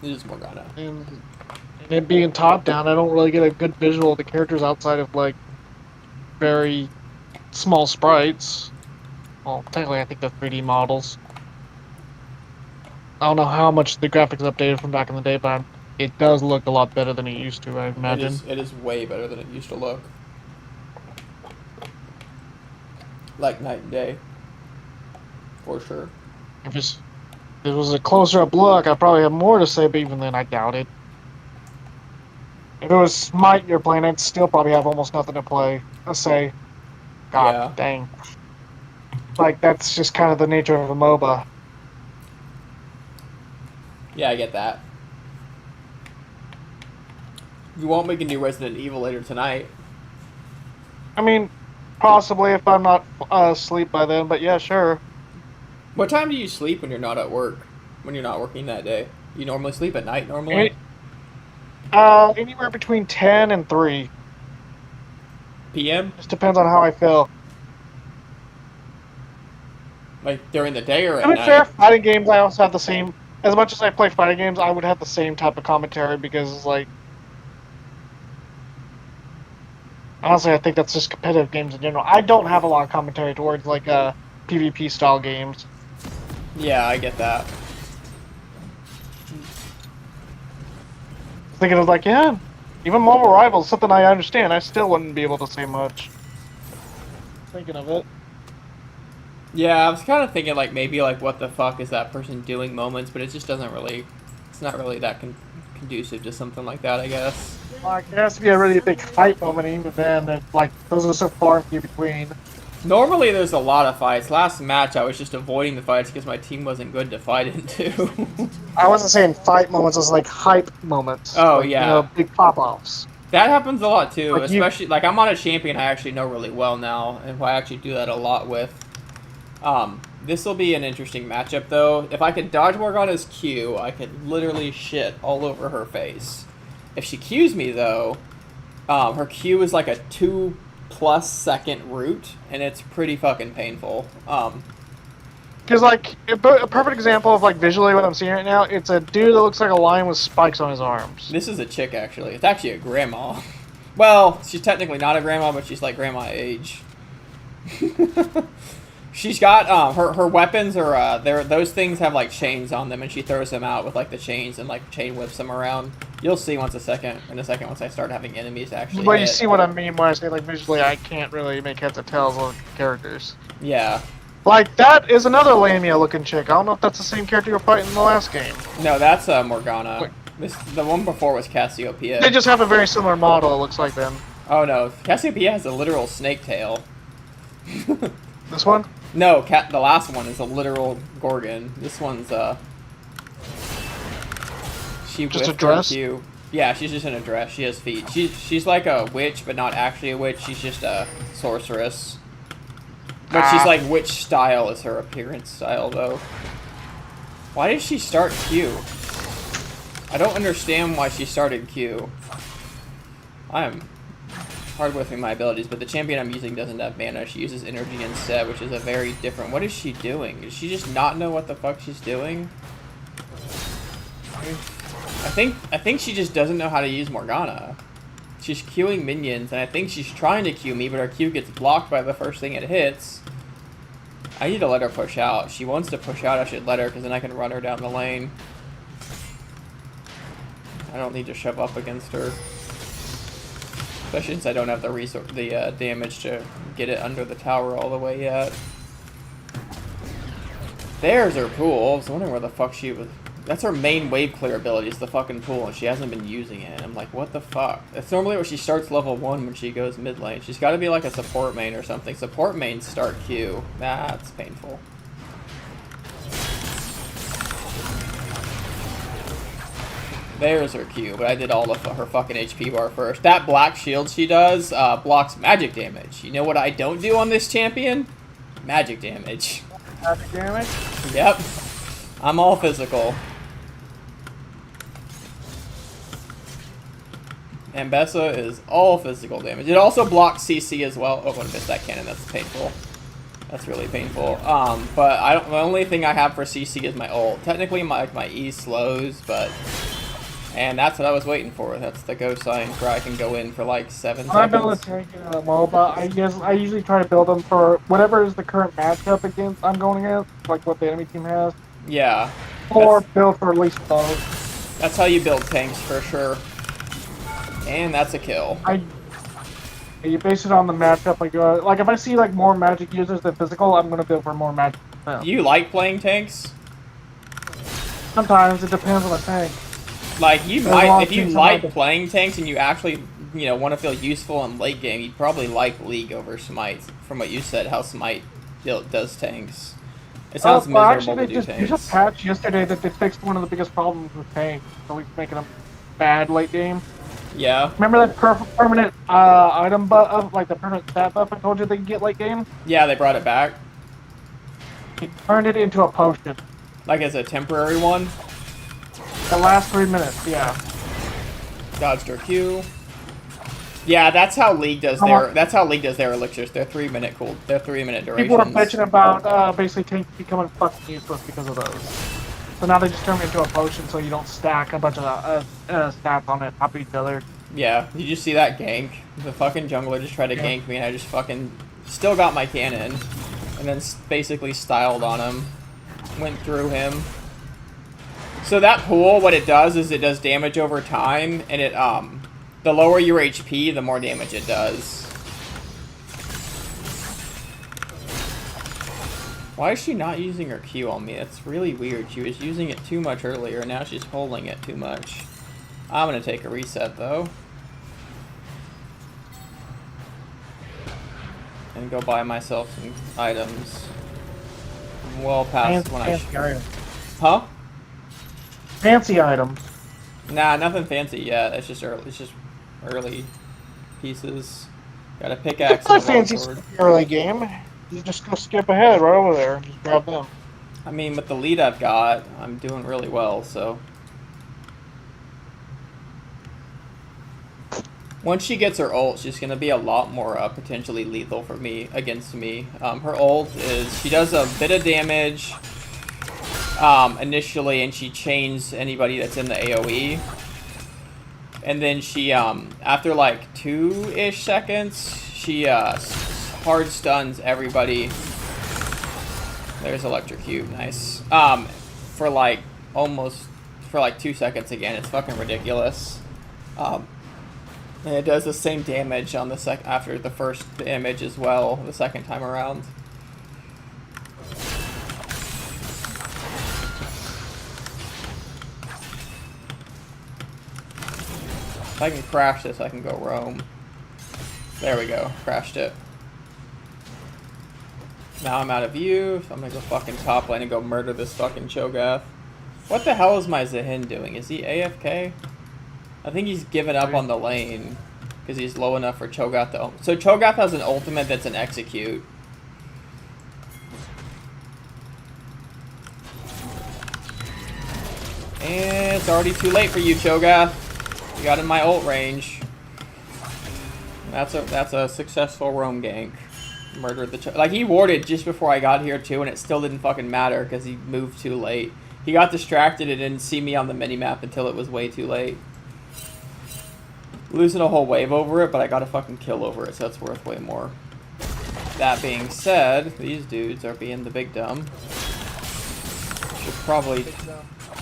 It is Morgana. And it being top down, I don't really get a good visual of the characters outside of like very small sprites. Well, technically, I think they're 3D models. I don't know how much the graphics updated from back in the day, but it does look a lot better than it used to, I imagine. It is way better than it used to look. Like night and day. For sure. If it was a closer up look, I'd probably have more to say, but even then, I doubt it. If it was Smite you're playing, I'd still probably have almost nothing to play. I say, God Yeah. dang. Like, that's just kind of the nature of a MOBA. Yeah, I get that. You won't make a new Resident Evil later tonight. I mean, possibly if I'm not asleep by then, but yeah, sure. What time do you sleep when you're not at work? When you're not working that day? You normally sleep at night normally? Anywhere between 10 and 3. PM? Just depends on how I feel. Like during the day or at To be night? fair, fighting games, I also have the same. As much as I play fighting games, I would have the same type of commentary because, like, honestly, I think that's just competitive games in general. I don't have a lot of commentary towards like PvP style games. Yeah, I get that. Thinking of like, yeah, even Marvel Rivals, something I understand. I still wouldn't be able to say much. Thinking of it. Yeah, I was kind of thinking like maybe like what the fuck is that person doing moments, but it just doesn't really. It's not really that conducive to something like that, I guess. Like, there has to be a really big fight moment, even then. That, like, those are so far and few between. Normally there's a lot of fights. Last match I was just avoiding the fights because my team wasn't good to fight into. I wasn't saying fight moments, I was like hype moments. Oh, like, yeah. You know, big pop-offs. That happens a lot too, Like especially like I'm on a champion I actually know really well now, and who I actually do that a lot with. This will be an interesting matchup though. If I could dodge Morgana's Q, I could literally shit all over her face. If she Qs me though, her Q is like a 2+ second route, and it's pretty fucking painful. Because, like, a perfect example of, like, visually what I'm seeing right now, it's a dude that looks like a lion with spikes on his arms. This is a chick actually. It's actually a grandma. Well, she's technically not a grandma, but she's like grandma age. She's got her weapons are those things have like chains on them, and she throws them out with like the chains and like chain whips them around. You'll see in a second once I start having enemies actually. But you hit. see what I mean when I say, like, visually I can't really make heads or tails of characters. Yeah. Like, that is another Lamia-looking chick. I don't know if that's the same character you were fighting in the last game. No, that's Morgana. Wait. The one before was Cassiopeia. They just have a very similar model, it looks like, then. Oh no, Cassiopeia has a literal snake tail. This one? No, the last one is a literal Gorgon. This one's she Just a whiffed her dress? Q. Yeah, she's just in a dress. She has feet. She's like a witch, but not actually a witch. She's just a sorceress. But she's like witch style is her appearance style though. Why did she start Q? I don't understand why she started Q. I'm hard with my abilities, but the champion I'm using doesn't have mana. She uses energy instead, which is a very different. What is she doing? Does she just not know what the fuck she's doing? I think she just doesn't know how to use Morgana. She's queuing minions, and I think she's trying to queue me, but her Q gets blocked by the first thing it hits. I need to let her push out. If she wants to push out, I should let her, because then I can run her down the lane. I don't need to shove up against her. Especially since I don't have the damage to get it under the tower all the way yet. There's her pool. I was wondering where the fuck she was. That's her main wave clear ability, is the fucking pool, and she hasn't been using it. I'm like, what the fuck? That's normally where she starts level 1 when she goes mid lane. She's got to be like a support main or something. Support mains start Q. That's painful. There's her Q, but I did all of her fucking HP bar first. That black shield she does blocks magic damage. You know what I don't do on this champion? Magic damage. Magic damage? Yep. I'm all physical. Ambessa is all physical damage. It also blocks CC as well. Oh, I missed that cannon. That's painful. That's really painful. But I don't. The only thing I have for CC is my ult. Technically, my E slows, but. And that's what I was waiting for. That's the go sign where I can go in for like 7 I build a seconds. tank in a MOBA. I usually try to build them for whatever is the current matchup against I'm going against, like what the enemy team has. Yeah. Or build for at least both. That's how you build tanks for sure. And that's a kill. You base it on the matchup. Like if I see like more magic users than physical, I'm gonna build for more magic. Do you like playing tanks? Sometimes it depends on the tank. Like you There's a lot might, of if you things I like like. playing tanks and you actually, want to feel useful in late game, you'd probably like League over Smite. From what you said, how Smite does tanks. It sounds miserable actually, to do they just tanks. patched yesterday that they fixed one of the biggest problems with tanks, so we're making them bad late game. Yeah, Remember that permanent item buff, like the permanent stat buff I told you they can get late game? yeah, they brought it back, It turned it into a potion. like as a temporary one. The last 3 minutes, yeah. Dodged her Q. Yeah, that's how League does their. That's how League does their elixirs. They're 3 minute cool. They're 3 minute durations. People were bitching about basically tanks becoming fucking useless because of those. So now they just turn it into a potion so you don't stack a bunch of stats on it, top of each other. Yeah, you just see that gank. The fucking jungler just tried to gank me, and I just fucking still got my cannon, and then basically styled on him, went through him. So that pool, what it does is it does damage over time, and it the lower your HP, the more damage it does. Why is she not using her Q on me? That's really weird. She was using it too much earlier, and now she's holding it too much. I'm gonna take a reset though. And go buy myself some items. I'm well past when I Fancy items. Huh? Fancy items. Nah, nothing fancy yet. It's just early pieces. Got a pickaxe It's and not a fancy longsword. early game. You just go skip ahead right over there and just grab them. I mean, with the lead I've got, I'm doing really well, so. Once she gets her ult, she's going to be a lot more potentially lethal for me, against me. Her ult is, she does a bit of damage initially, and she chains anybody that's in the AoE. And then she, after like 2-ish seconds, she hard stuns everybody. There's electrocute, nice. For like 2 seconds again. It's fucking ridiculous. And it does the same damage on the after the first image as well, the second time around. If I can crash this, I can go roam. There we go, crashed it. Now I'm out of view, so I'm gonna go fucking top lane and go murder this fucking Cho'Gath. What the hell is my Zahin doing? Is he AFK? I think he's given up on the lane because he's low enough for Cho'Gath to. So Cho'Gath has an ultimate that's an execute. And it's already too late for you, Cho'Gath. You got in my ult range. That's a successful roam gank. Murdered the like he warded just before I got here too, and it still didn't fucking matter because he moved too late. He got distracted and didn't see me on the minimap until it was way too late. Losing a whole wave over it, but I got a fucking kill over it, so that's worth way more. That being said, these dudes are being the big dumb. Should probably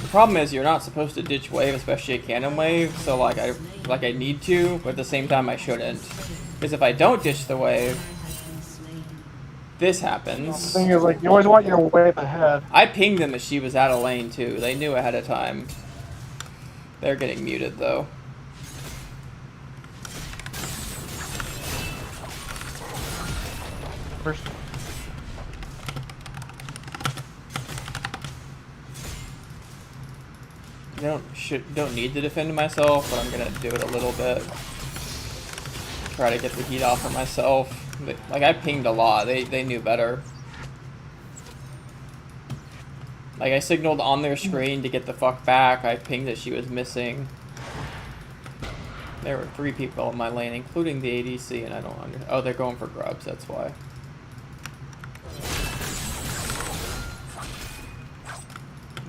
The problem is you're not supposed to ditch wave, especially a cannon wave, so like I need to, but at the same time I shouldn't. Because if I don't ditch the wave, this The happens. thing is, like, you always want your wave ahead. I pinged them that she was out of lane too. They knew ahead of time. They're getting muted though. First, Don't need to defend myself, but I'm gonna do it a little bit. Try to get the heat off of myself. Like I pinged a lot. They knew better. Like I signaled on their screen to get the fuck back. I pinged that she was missing. There were 3 people in my lane, including the ADC, and I don't under. Oh, they're going for grubs. That's why.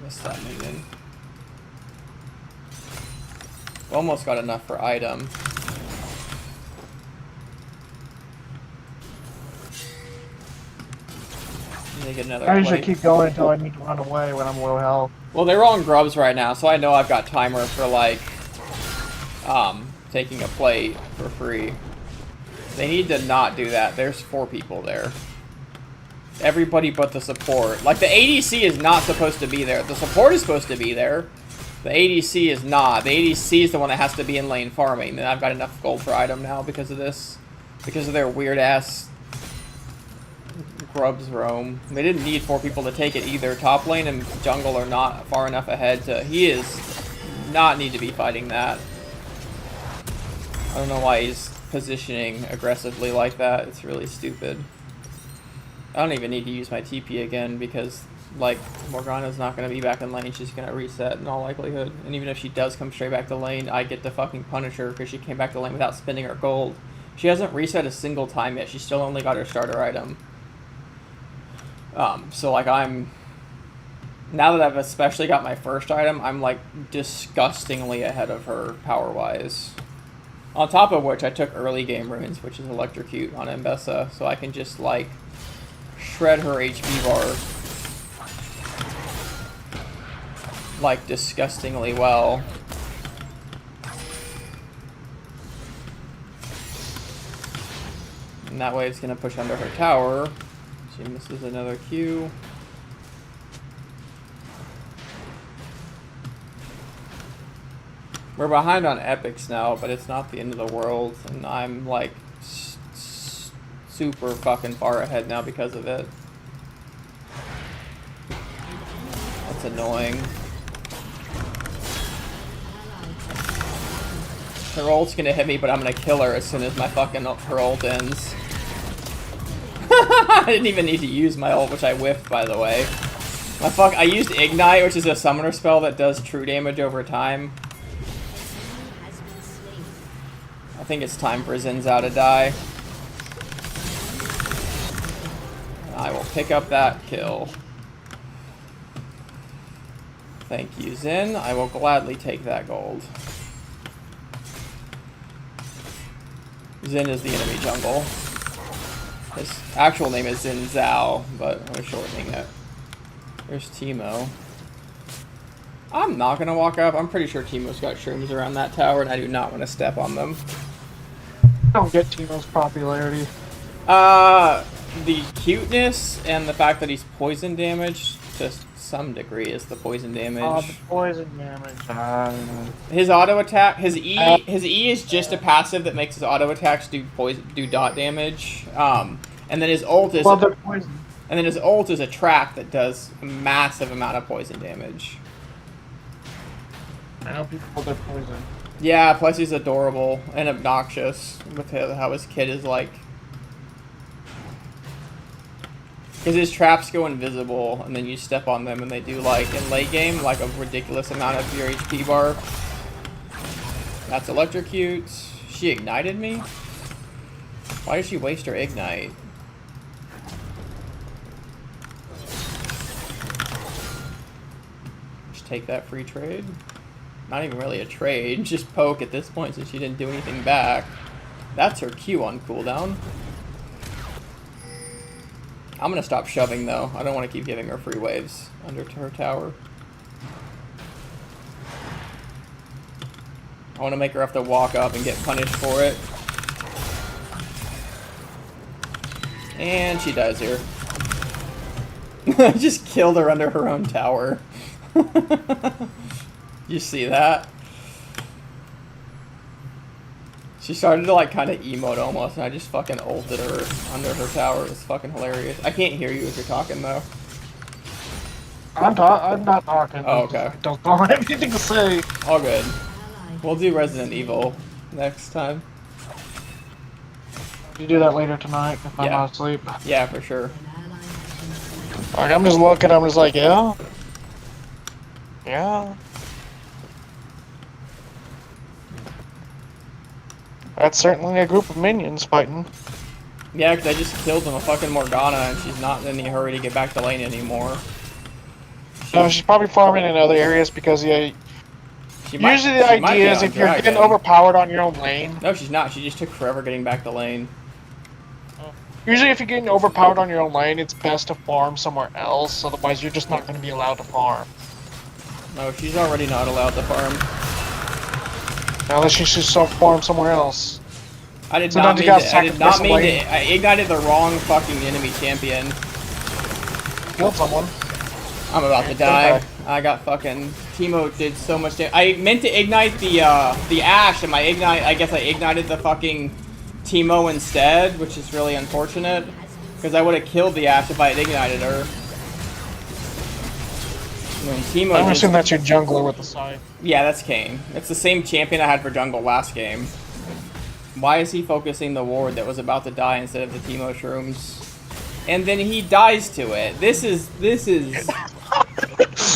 Missed that minion. Almost got enough for item. They get another I usually plate. keep going until I need to run away when I'm low health. Well, they're on grubs right now, so I know I've got timer for like taking a plate for free. They need to not do that. There's 4 people there. Everybody but the support. Like the ADC is not supposed to be there. The support is supposed to be there. The ADC is not. The ADC is the one that has to be in lane farming. And I've got enough gold for item now because of this. Because of their weird ass grubs roam. They didn't need 4 people to take it either. Top lane and jungle are not far enough ahead to... He is not need to be fighting that. I don't know why he's positioning aggressively like that. It's really stupid. I don't even need to use my TP again because, like, Morgana's not going to be back in lane. She's going to reset in all likelihood. And even if she does come straight back to lane, I get to fucking punish her because she came back to lane without spending her gold. She hasn't reset a single time yet. She still only got her starter item. So, like, I'm... Now that I've especially got my first item, I'm, like, disgustingly ahead of her power-wise. On top of which, I took early game runes, which is Electrocute on Mbessa, so I can just, like, shred her HP bar, like, disgustingly well. And that way it's going to push under her tower. She misses another Q. We're behind on epics now, but it's not the end of the world, and I'm like super fucking far ahead now because of it. That's annoying. Her ult's gonna hit me, but I'm gonna kill her as soon as my fucking her ult ends. I didn't even need to use my ult, which I whiffed, by the way. I used Ignite, which is a summoner spell that does true damage over time. I think it's time for Xin Zhao to die. I will pick up that kill. Thank you, Xin. I will gladly take that gold. Xin is the enemy jungle. His actual name is Xin Zhao, but we're shortening it. There's Teemo. I'm not going to walk up. I'm pretty sure Teemo's got shrooms around that tower, and I do not want to step on them. I don't get Teemo's popularity. The cuteness and the fact that he's poison damage to some degree is the poison damage. The poison damage. His auto attack, his E is just a passive that makes his auto attacks do dot damage. And then his ult is poison. And then his ult is a trap that does a massive amount of poison damage. I know people call their poison. Yeah, plus he's adorable and obnoxious with how his kid is like. Because his traps go invisible, and then you step on them, and they do, like, in late game, like, a ridiculous amount of your HP bar. That's Electrocute. She ignited me? Why did she waste her Ignite? Just take that free trade. Not even really a trade, just poke at this point since she didn't do anything back. That's her Q on cooldown. I'm gonna stop shoving though. I don't want to keep giving her free waves under her tower. I want to make her have to walk up and get punished for it. And she dies here. I just killed her under her own tower. You see that? She started to like kind of emote almost, and I just fucking ulted her under her tower. It's fucking hilarious. I can't hear you if you're talking though. I'm not talking. Oh, okay. I don't have anything to say. All good. We'll do Resident Evil next time. You do that later tonight if I'm Yeah. not asleep. Yeah, for sure. Like, I'm just looking, I'm just like, yeah. Yeah. That's certainly a group of minions fighting. Yeah, because I just killed him a fucking Morgana, and she's not in any hurry to get back to lane anymore. No, she's probably farming in other areas because, yeah, She might- usually the she might be idea is on if you're Dragon. getting overpowered on your own lane, No, she's not. She just took forever getting back to lane. usually if you're getting overpowered on your own lane, it's best to farm somewhere else, otherwise you're just not going to be allowed to farm. No, she's already not allowed to farm. Unless you should farm somewhere else. I did Sometimes not you mean gotta to. I did not sacrifice a mean lane. to. I ignited the wrong fucking enemy champion. Killed someone. I'm about to die. I got fucking Teemo did so much damage. I meant to ignite the Ashe, and my ignite. I guess I ignited the fucking Teemo instead, which is really unfortunate because I would have killed the Ashe if I had ignited her. And Teemo. I'm just- assuming that's your jungler with the scythe. Yeah, that's Kane. It's the same champion I had for jungle last game. Why is he focusing the ward that was about to die instead of the Teemo shrooms? And then he dies to it. This is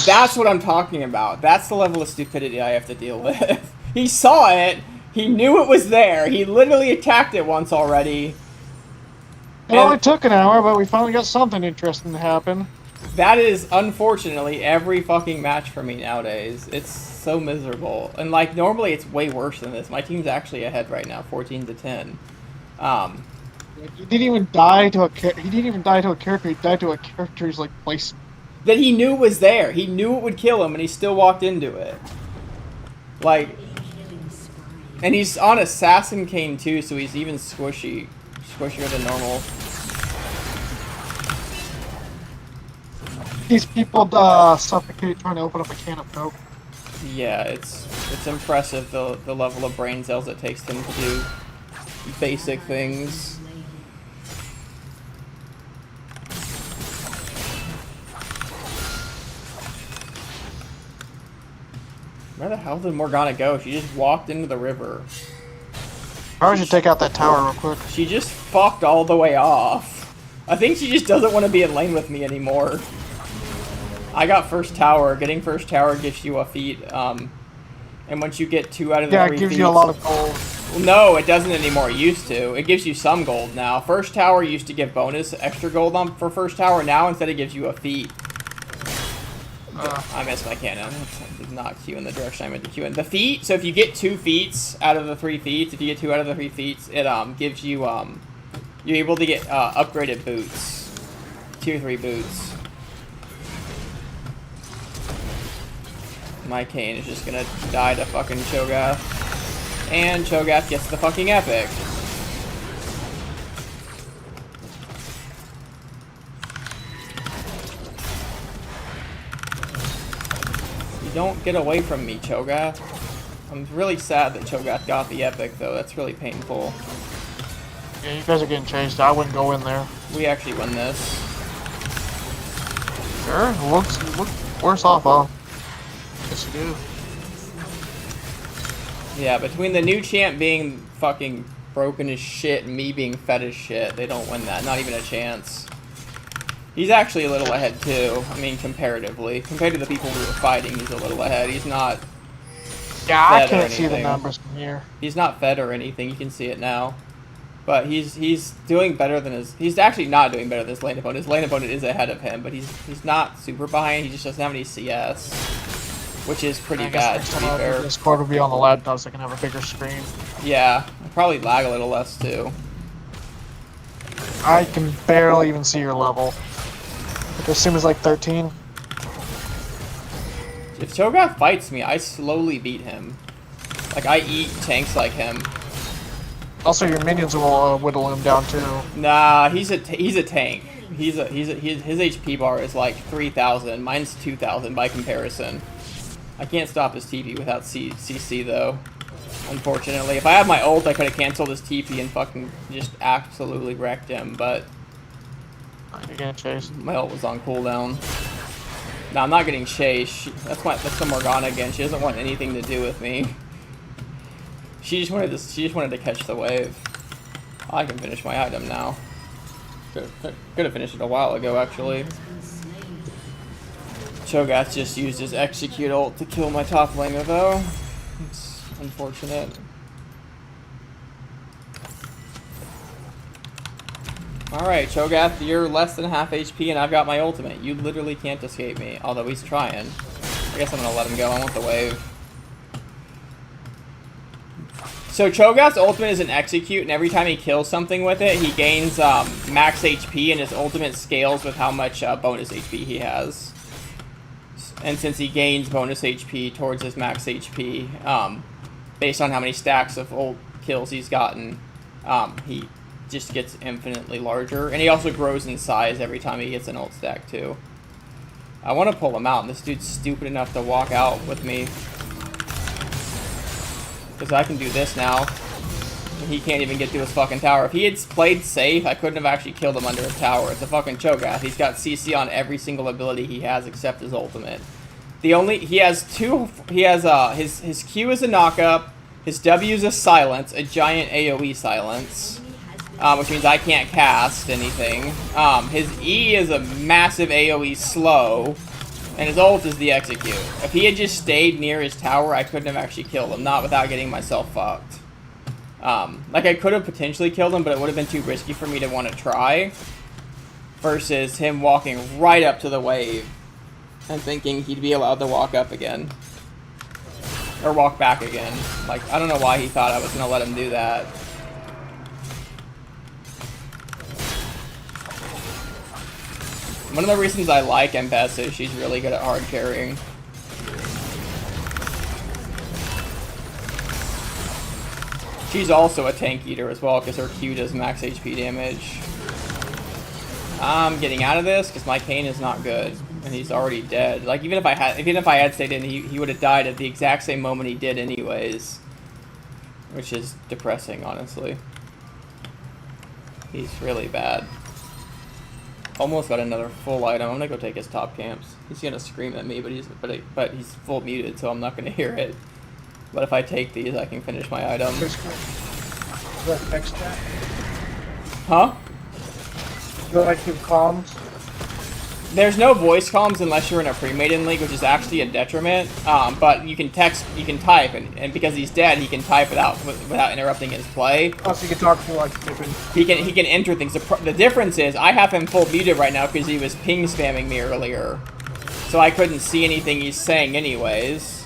that's what I'm talking about. That's the level of stupidity I have to deal with. He saw it, he knew it was there, he literally attacked it once already. It only took an hour, but we finally got something interesting to happen. That is unfortunately every fucking match for me nowadays. It's so miserable. And like normally it's way worse than this. My team's actually ahead right now, 14-10. He didn't even die to a character. He didn't even die to a character. He died to a character's like place. That he knew was there. He knew it would kill him and he still walked into it. Like, and he's on Assassin Kane too, so he's even squishier than normal. These people suffocate trying to open up a can of Coke. Yeah, it's impressive the level of brain cells it takes him to do basic things. Where the hell did Morgana go? She just walked into the river. Probably should take out that tower real quick. She just fucked all the way off. I think she just doesn't want to be in lane with me anymore. I got first tower. Getting first tower gives you a feat. And once you get 2 out of the 3 Yeah, it gives feats, you a lot of gold. well, no, it doesn't anymore. It used to. It gives you some gold now. First tower used to give bonus extra gold on for first tower. Now instead it gives you a feat. I missed my cannon. I did not queue in the direction I meant to queue in. The feat, so if you get 2 feats out of the 3 feats, if you get 2 out of the 3 feats, it gives you you're able to get upgraded boots. Tier 3 boots. My Kane is just gonna die to fucking Cho'Gath. And Cho'Gath gets the fucking epic. Don't get away from me, Cho'Gath. I'm really sad that Cho'Gath got the epic, though. That's really painful. Yeah, you guys are getting chased. I wouldn't go in there. We actually win this. Sure, it looks worse off, huh? Yes, you do. Yeah, between the new champ being fucking broken as shit and me being fed as shit, they don't win that. Not even a chance. He's actually a little ahead, too. I mean, comparatively. Compared to the people we were fighting, he's a little ahead. He's not... Yeah, I fed or can't see the anything. numbers from here. He's not fed or anything. You can see it now. But he's doing better than his... He's actually not doing better than his lane opponent. His lane opponent is ahead of him, but he's not super behind. He just doesn't have any CS. Which is pretty I guess bad, next to be time I'll fair. do Discord will be on the laptop so I can have a bigger screen. Yeah, I'll probably lag a little less, too. I can barely even see your level. I assume it's like 13. If Cho'Gath fights me, I slowly beat him. Like, I eat tanks like him. Also, your minions will whittle him down too. Nah, he's a tank. His HP bar is like 3,000. Mine's 2,000 by comparison. I can't stop his TP without CC though. Unfortunately, if I had my ult, I could have canceled his TP and fucking just absolutely wrecked him. But You're getting chased. my ult was on cooldown. No, I'm not getting chased. That's the Morgana again. She doesn't want anything to do with me. She just wanted to catch the wave. I can finish my item now. Could have finished it a while ago, actually. Cho'Gath just used his execute ult to kill my top laner, though. It's unfortunate. Alright, Cho'Gath, you're less than half HP and I've got my ultimate. You literally can't escape me, although he's trying. I guess I'm gonna let him go. I want the wave. So Cho'Gath's ultimate is an execute, and every time he kills something with it, he gains max HP, and his ultimate scales with how much bonus HP he has. And since he gains bonus HP towards his max HP, based on how many stacks of ult kills he's gotten, he just gets infinitely larger. And he also grows in size every time he gets an ult stack, too. I want to pull him out, and this dude's stupid enough to walk out with me. Because I can do this now. And he can't even get to his fucking tower. If he had played safe, I couldn't have actually killed him under his tower. It's a fucking Cho'Gath. He's got CC on every single ability he has except his ultimate. He has his Q is a knockup, his W is a silence, a giant AoE silence, which means I can't cast anything. His E is a massive AoE slow, and his ult is the execute. If he had just stayed near his tower, I couldn't have actually killed him, not without getting myself fucked. Like, I could have potentially killed him, but it would have been too risky for me to want to try, versus him walking right up to the wave and thinking he'd be allowed to walk up again. Or walk back again. Like, I don't know why he thought I was going to let him do that. One of the reasons I like Embess is she's really good at hard carrying. She's also a tank eater as well because her Q does max HP damage. I'm getting out of this because my Kayn is not good and he's already dead. Like even if I had stayed in, he would have died at the exact same moment he did anyways, which is depressing, honestly. He's really bad. Almost got another full item. I'm gonna go take his top camps. He's gonna scream at me, but he's full muted, so I'm not gonna hear it. But if I take these, I can finish my item. Huh? You like your comms? There's no voice comms unless you're in a pre-maiden league, which is actually a detriment. But you can type, and because he's dead, he can type without interrupting his play. Oh, so you can talk to like different. He can enter things. The difference is I have him full muted right now because he was ping spamming me earlier, so I couldn't see anything he's saying anyways.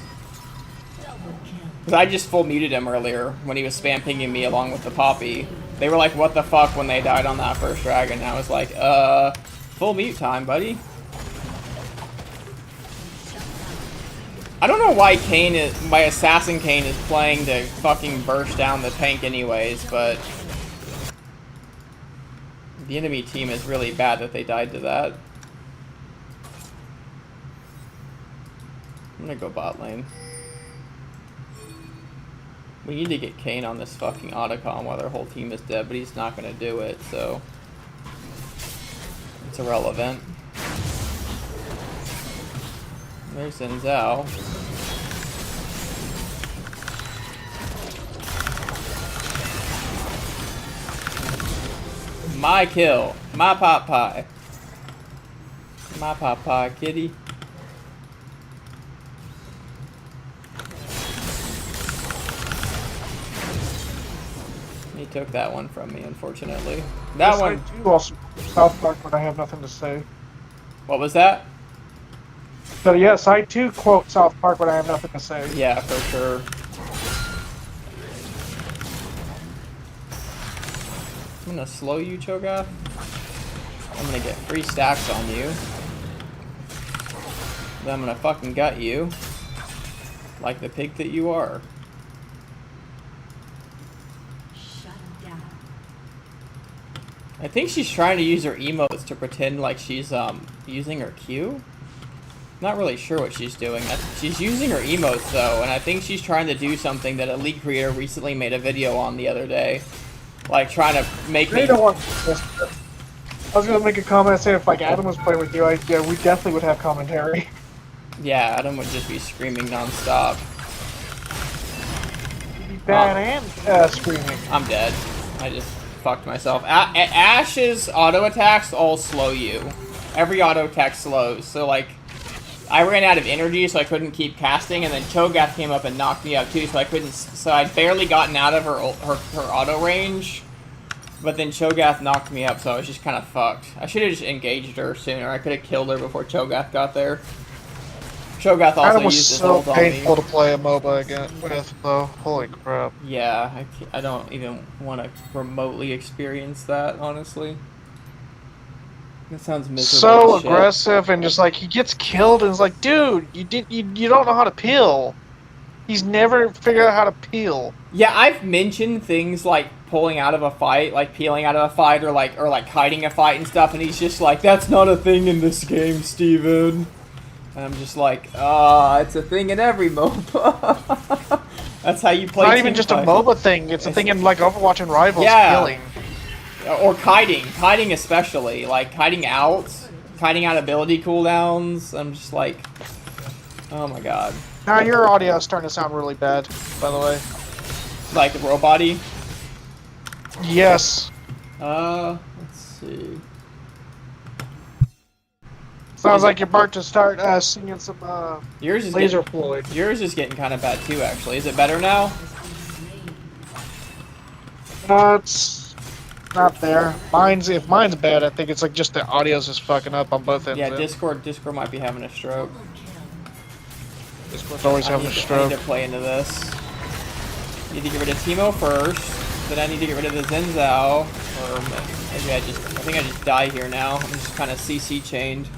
Because I just full muted him earlier when he was spam pinging me along with the Poppy. They were like, "What the fuck?" when they died on that first dragon. And I was like, full mute time, buddy. I don't know why my Assassin Kayn is playing to fucking burst down the tank anyways, but the enemy team is really bad that they died to that. I'm gonna go bot lane. We need to get Kayn on this fucking Otacon while their whole team is dead, but he's not gonna do it, so it's irrelevant. There's Xin Zhao. My kill. My pot pie. My pot pie, kitty. He took that one from me, unfortunately. That one. I do also South Park, but I have nothing to say. What was that? So yes, I too quote South Park, but I have nothing to say. Yeah, for sure. I'm gonna slow you, Cho'Gath. I'm gonna get free stacks on you. Then I'm gonna fucking gut you. Like the pig that you are. I think she's trying to use her emotes to pretend like she's using her Q. Not really sure what she's doing. She's using her emotes though, and I think she's trying to do something that a League creator recently made a video on the other day. Like trying to make me... I was gonna make a comment saying if like Adam was playing with you, yeah, we definitely would have commentary. Yeah, Adam would just be screaming nonstop. Bad and screaming. I'm dead. I just fucked myself. Ash's auto attacks all slow you. Every auto attack slows. So like, I ran out of energy, so I couldn't keep casting, and then Cho'Gath came up and knocked me out too, so I couldn't. So I'd barely gotten out of her auto range, but then Cho'Gath knocked me up, so I was just kind of fucked. I should have just engaged her sooner. I could have killed her before Cho'Gath got there. Cho'Gath also Adam was used his so ult on me. painful to play a MOBA again with, though. Holy crap. Yeah, I don't even want to remotely experience that, honestly. That sounds miserable. So as shit. aggressive and just like he gets killed and it's like, dude, you don't know how to peel. He's never figured out how to peel. Yeah, I've mentioned things like pulling out of a fight, like peeling out of a fight, or like hiding a fight and stuff, and he's just like, that's not a thing in this game, Steven. And I'm just like, it's a thing in every MOBA. That's how you play. Not even just a MOBA thing. It's a thing in like Overwatch and Rivals. Yeah. Peeling. Or kiting especially, like kiting out ability cooldowns. I'm just like, oh my god. Now your audio is starting to sound really bad, by the way. Like a robot-y? Yes. Let's see. Sounds like you're about to start singing some Yours is Laser getting, Floyd. Yours is getting kind of bad too, actually. Is it better now? It's not there. If mine's bad, I think it's like just the audio's just fucking up on both ends. Yeah, Discord might be having a stroke. Discord's always having a I need stroke. to play into this. Need to get rid of Teemo first. Then I need to get rid of the Zen Zhao. Or maybe I think I just die here now. I'm just kind of CC chained.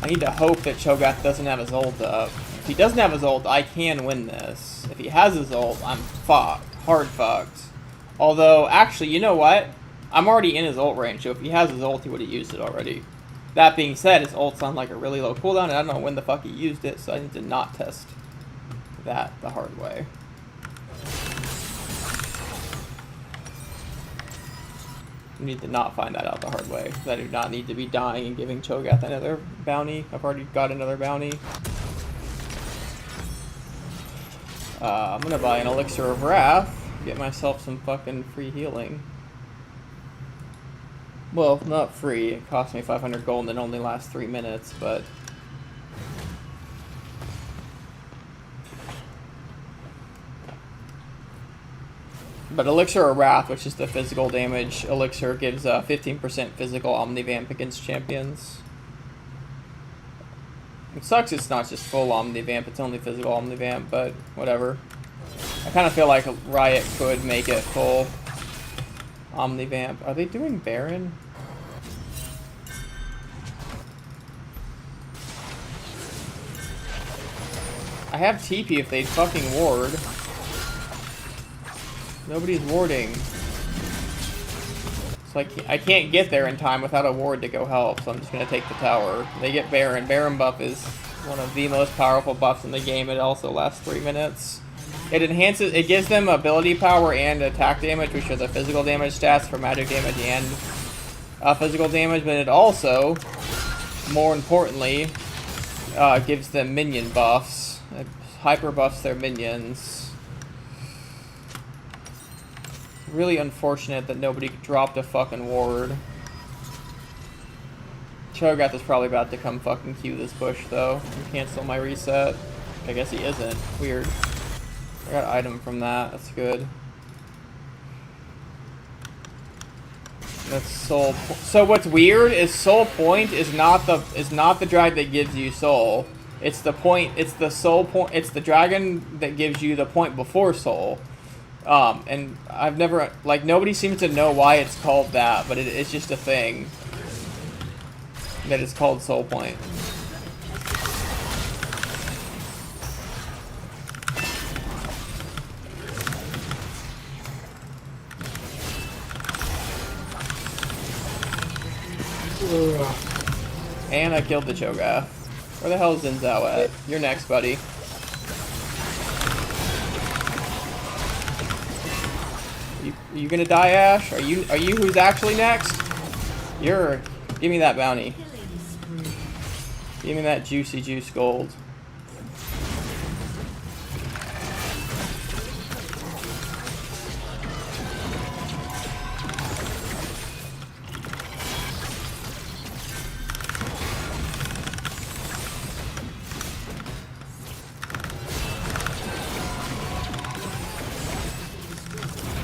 I need to hope that Cho'Gath doesn't have his ult up. If he doesn't have his ult, I can win this. If he has his ult, I'm fucked. Hard fucked. Although, actually, you know what? I'm already in his ult range, so if he has his ult, he would have used it already. That being said, his ult's on like a really low cooldown, and I don't know when the fuck he used it, so I need to not test that the hard way. I need to not find that out the hard way. I do not need to be dying and giving Cho'Gath another bounty. I've already got another bounty. I'm gonna buy an Elixir of Wrath, get myself some fucking free healing. Well, not free. It cost me 500 gold and it only lasts 3 minutes, but... But Elixir of Wrath, which is the physical damage elixir, gives 15% physical Omnivamp against champions. It sucks it's not just full Omnivamp, it's only physical Omnivamp, but whatever. I kind of feel like Riot could make it full Omnivamp. Are they doing Baron? I have TP if they'd fucking ward. Nobody's warding. So I can't get there in time without a ward to go help, so I'm just going to take the tower. They get Baron. Baron buff is one of the most powerful buffs in the game. It also lasts 3 minutes. It gives them ability power and attack damage, which are the physical damage stats for magic damage and physical damage, but it also, more importantly, gives them minion buffs. It hyper buffs their minions. Really unfortunate that nobody dropped a fucking ward. Cho'Gath is probably about to come fucking Q this push though and cancel my reset. I guess he isn't. Weird. I got an item from that. That's good. That's soul. So what's weird is soul point is not the drag that gives you soul. It's the point. It's the soul point. It's the dragon that gives you the point before soul. And I've never, like, nobody seems to know why it's called that, but it's just a thing that is called Soul Point. And I killed the Cho'Gath. Where the hell is Xin Zhao at? You're next, buddy. You gonna die, Ash? Are you who's actually next? You're. Give me that bounty. Give me that juicy juice gold.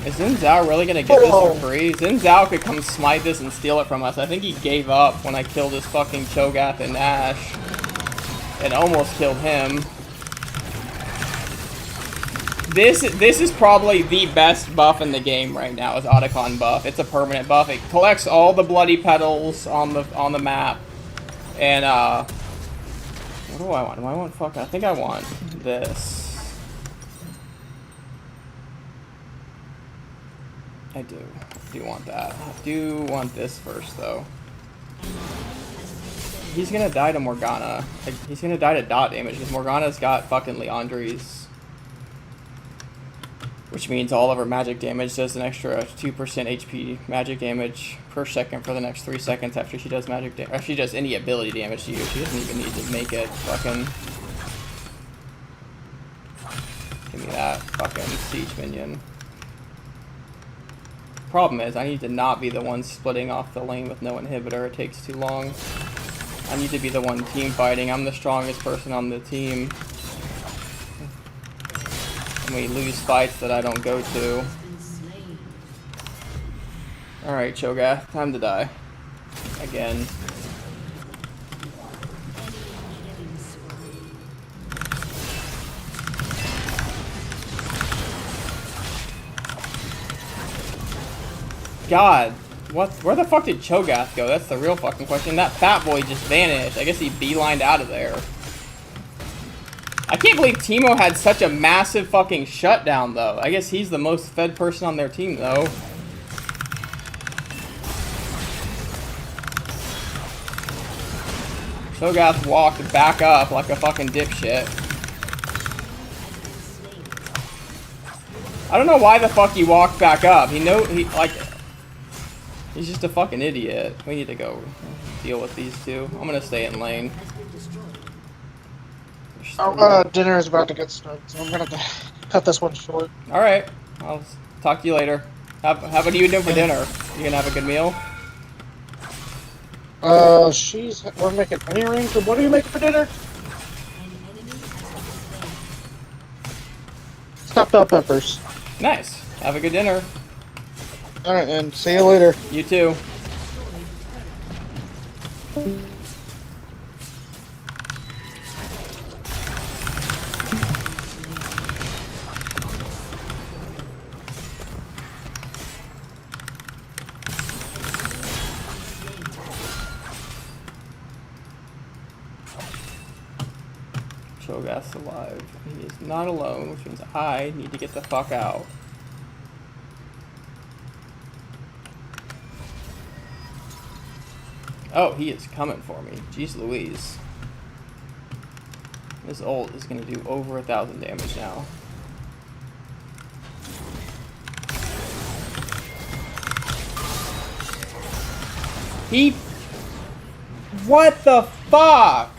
Is Xin Zhao really gonna get this for free? Xin Zhao could come smite this and steal it from us. I think he gave up when I killed his fucking Cho'Gath and Ash. And almost killed him. This is probably the best buff in the game right now, is Otacon buff. It's a permanent buff. It collects all the bloody petals on the map. And what do I want? Do I want I think I want this. I do want that. I do want this first, though. He's gonna die to Morgana. Like, he's gonna die to dot damage, because Morgana's got fucking Liandry's. Which means all of her magic damage does an extra 2% HP magic damage per second for the next 3 seconds after she does magic damage. If she does any ability damage to you, she doesn't even need to make it fucking... Give me that fucking siege minion. Problem is, I need to not be the one splitting off the lane with no inhibitor. It takes too long. I need to be the one team fighting. I'm the strongest person on the team. And we lose fights that I don't go to. Alright, Cho'Gath, time to die. Again. God, where the fuck did Cho'Gath go? That's the real fucking question. That fat boy just vanished. I guess he beelined out of there. I can't believe Teemo had such a massive fucking shutdown, though. I guess he's the most fed person on their team, though. Cho'Gath walked back up like a fucking dipshit. I don't know why the fuck he walked back up. He's just a fucking idiot. We need to go deal with these two. I'm gonna stay in lane. Dinner is about to get started, so I'm gonna have to cut this one short. Alright. I'll talk to you later. How about you doing for dinner? You gonna have a good meal? We're making onion rings. What are you making for dinner? Stuffed bell peppers. Nice. Have a good dinner. Alright, and see you later. You too. Cho'Gath's alive. He is not alone, which means I need to get the fuck out. Oh, he is coming for me. Jeez Louise. This ult is going to do over 1,000 damage now. What the fuck?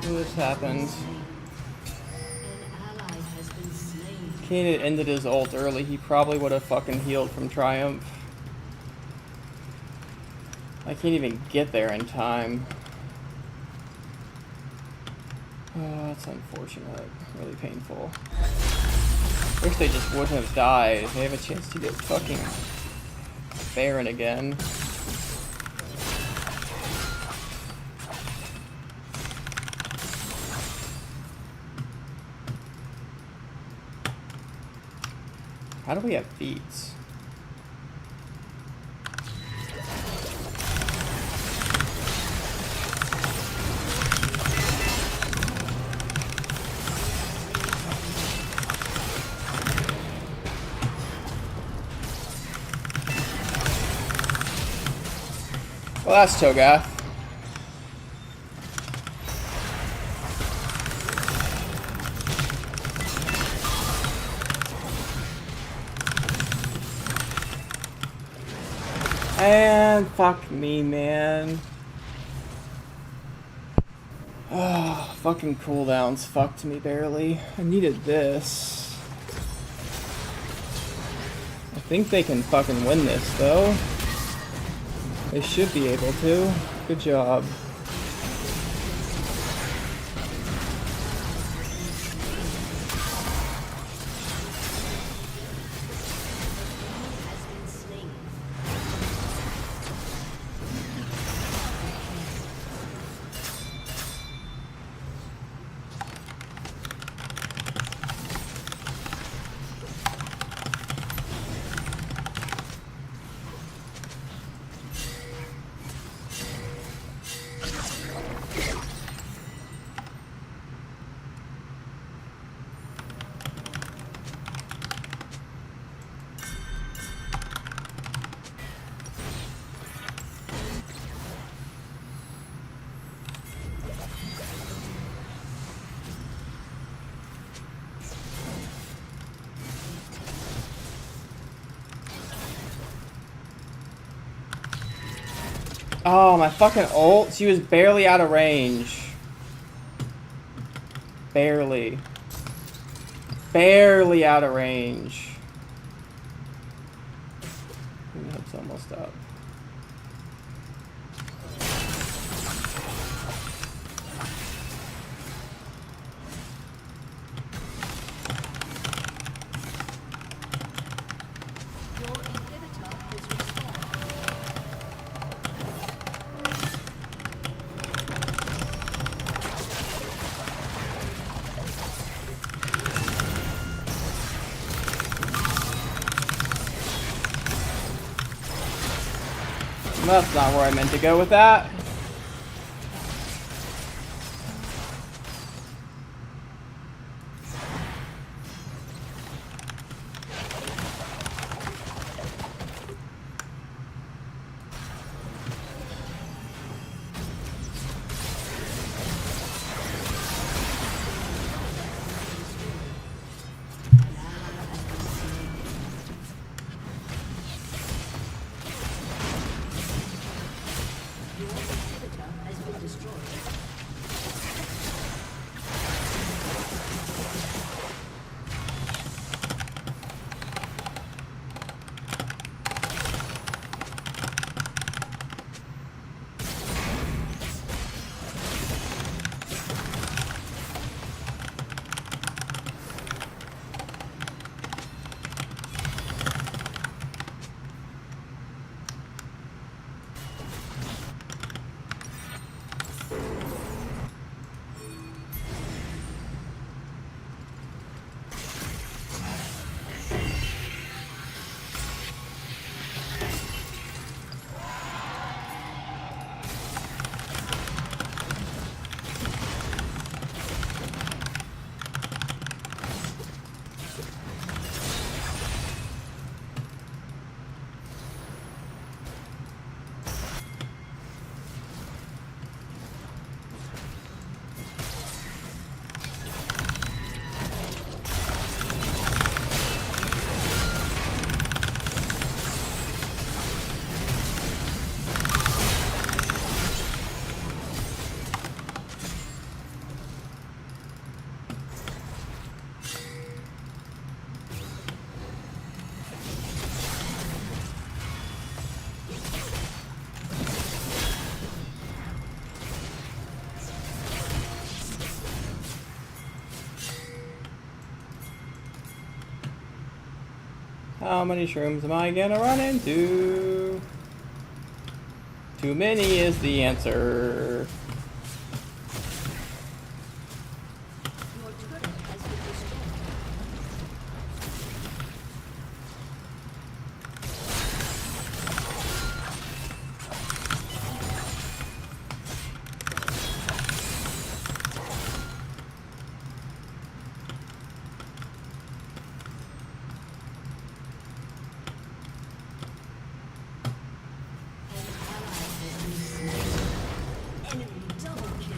This happened. he had ended his ult early, he probably would have fucking healed from Triumph. I can't even get there in time. Oh, that's unfortunate. Really painful. Wish they just wouldn't have died. They have a chance to get fucking Baron again. How do we have feats? Well, that's Cho'Gath. And fuck me, man. Oh, fucking cooldowns fucked me barely. I needed this. I think they can fucking win this, though. They should be able to. Good job. Oh, my fucking ult. She was barely out of range. Barely. Barely out of range. It's almost up. That's not where I meant to go with that. How many shrooms am I gonna run into? Too many is the answer. Your turret has been destroyed. An ally has been slain. Enemy double kill.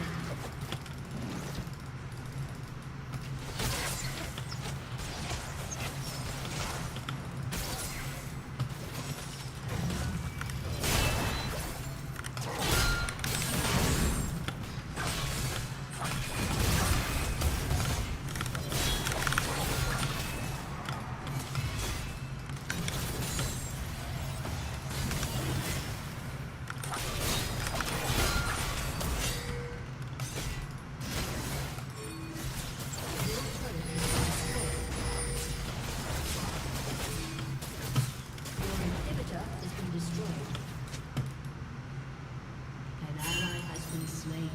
Your inhibitor has been destroyed. An ally has been slain.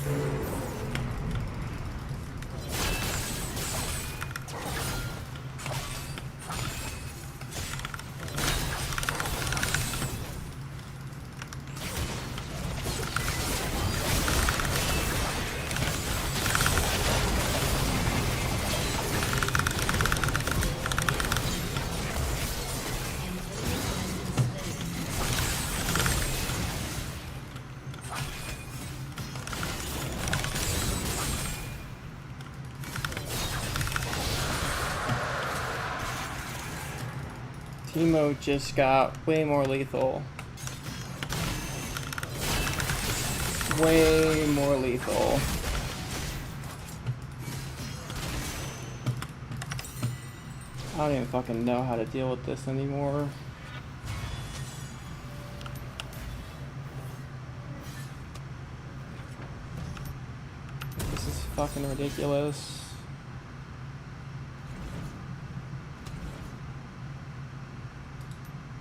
An enemy has been slain. Teemo just got way more lethal. Way more lethal. I don't even fucking know how to deal with this anymore. This is fucking ridiculous.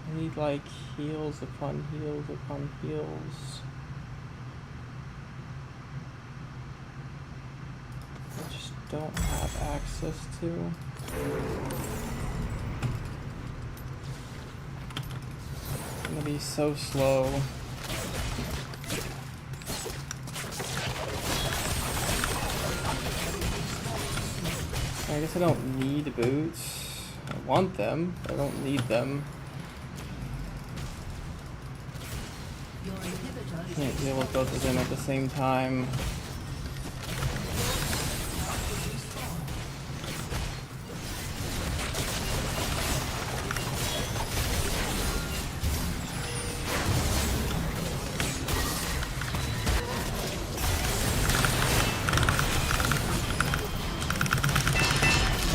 I need like heals upon heals upon heals. I just don't have access to. It's gonna be so slow. I guess I don't need boots. I want them, but I don't need them. Your inhibitor is Can't deal with both of them at the same time.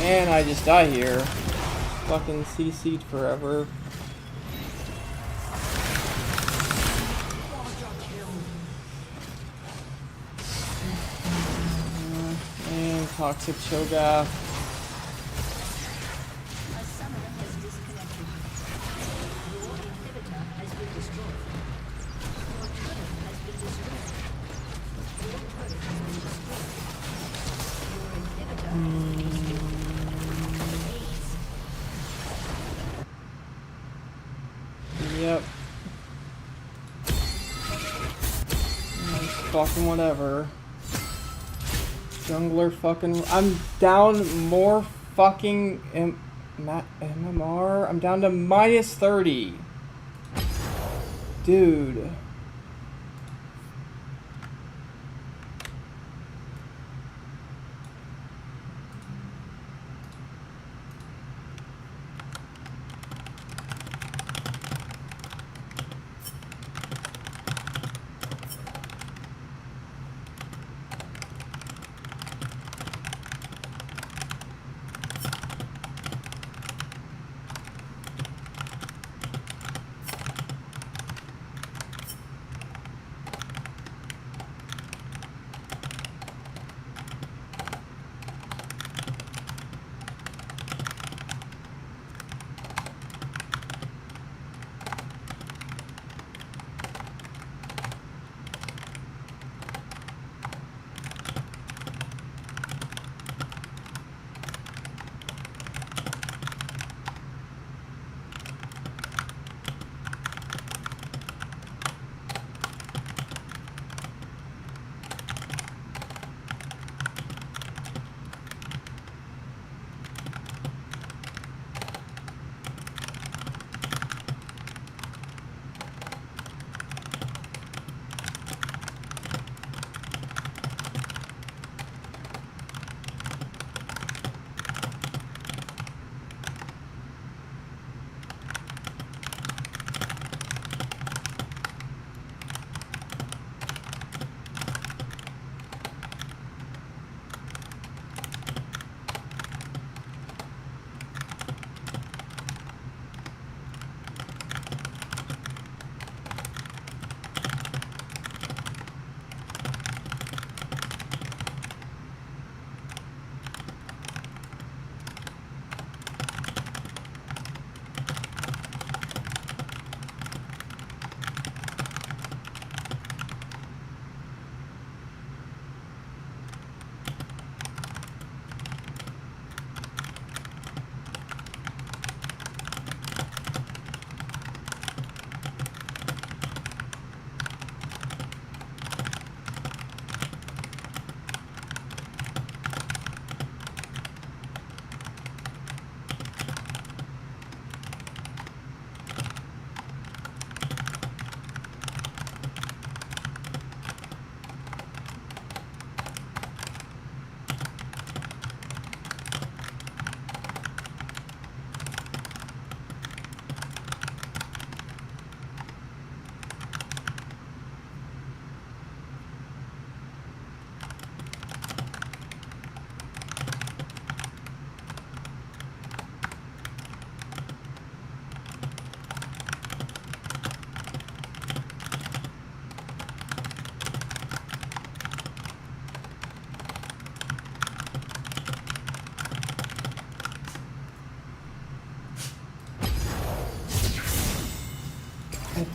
And I just die here. Fucking CC'd forever. And Toxic Cho'Gath. a summoner has disconnected. Your inhibitor has been destroyed. Your turret has been destroyed. Your turret has been destroyed. Your inhibitor has been destroyed. Yep. Fucking whatever. Jungler fucking. I'm down more fucking MMR. I'm down to minus 30. Dude.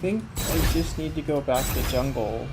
think I just need to go back to jungle.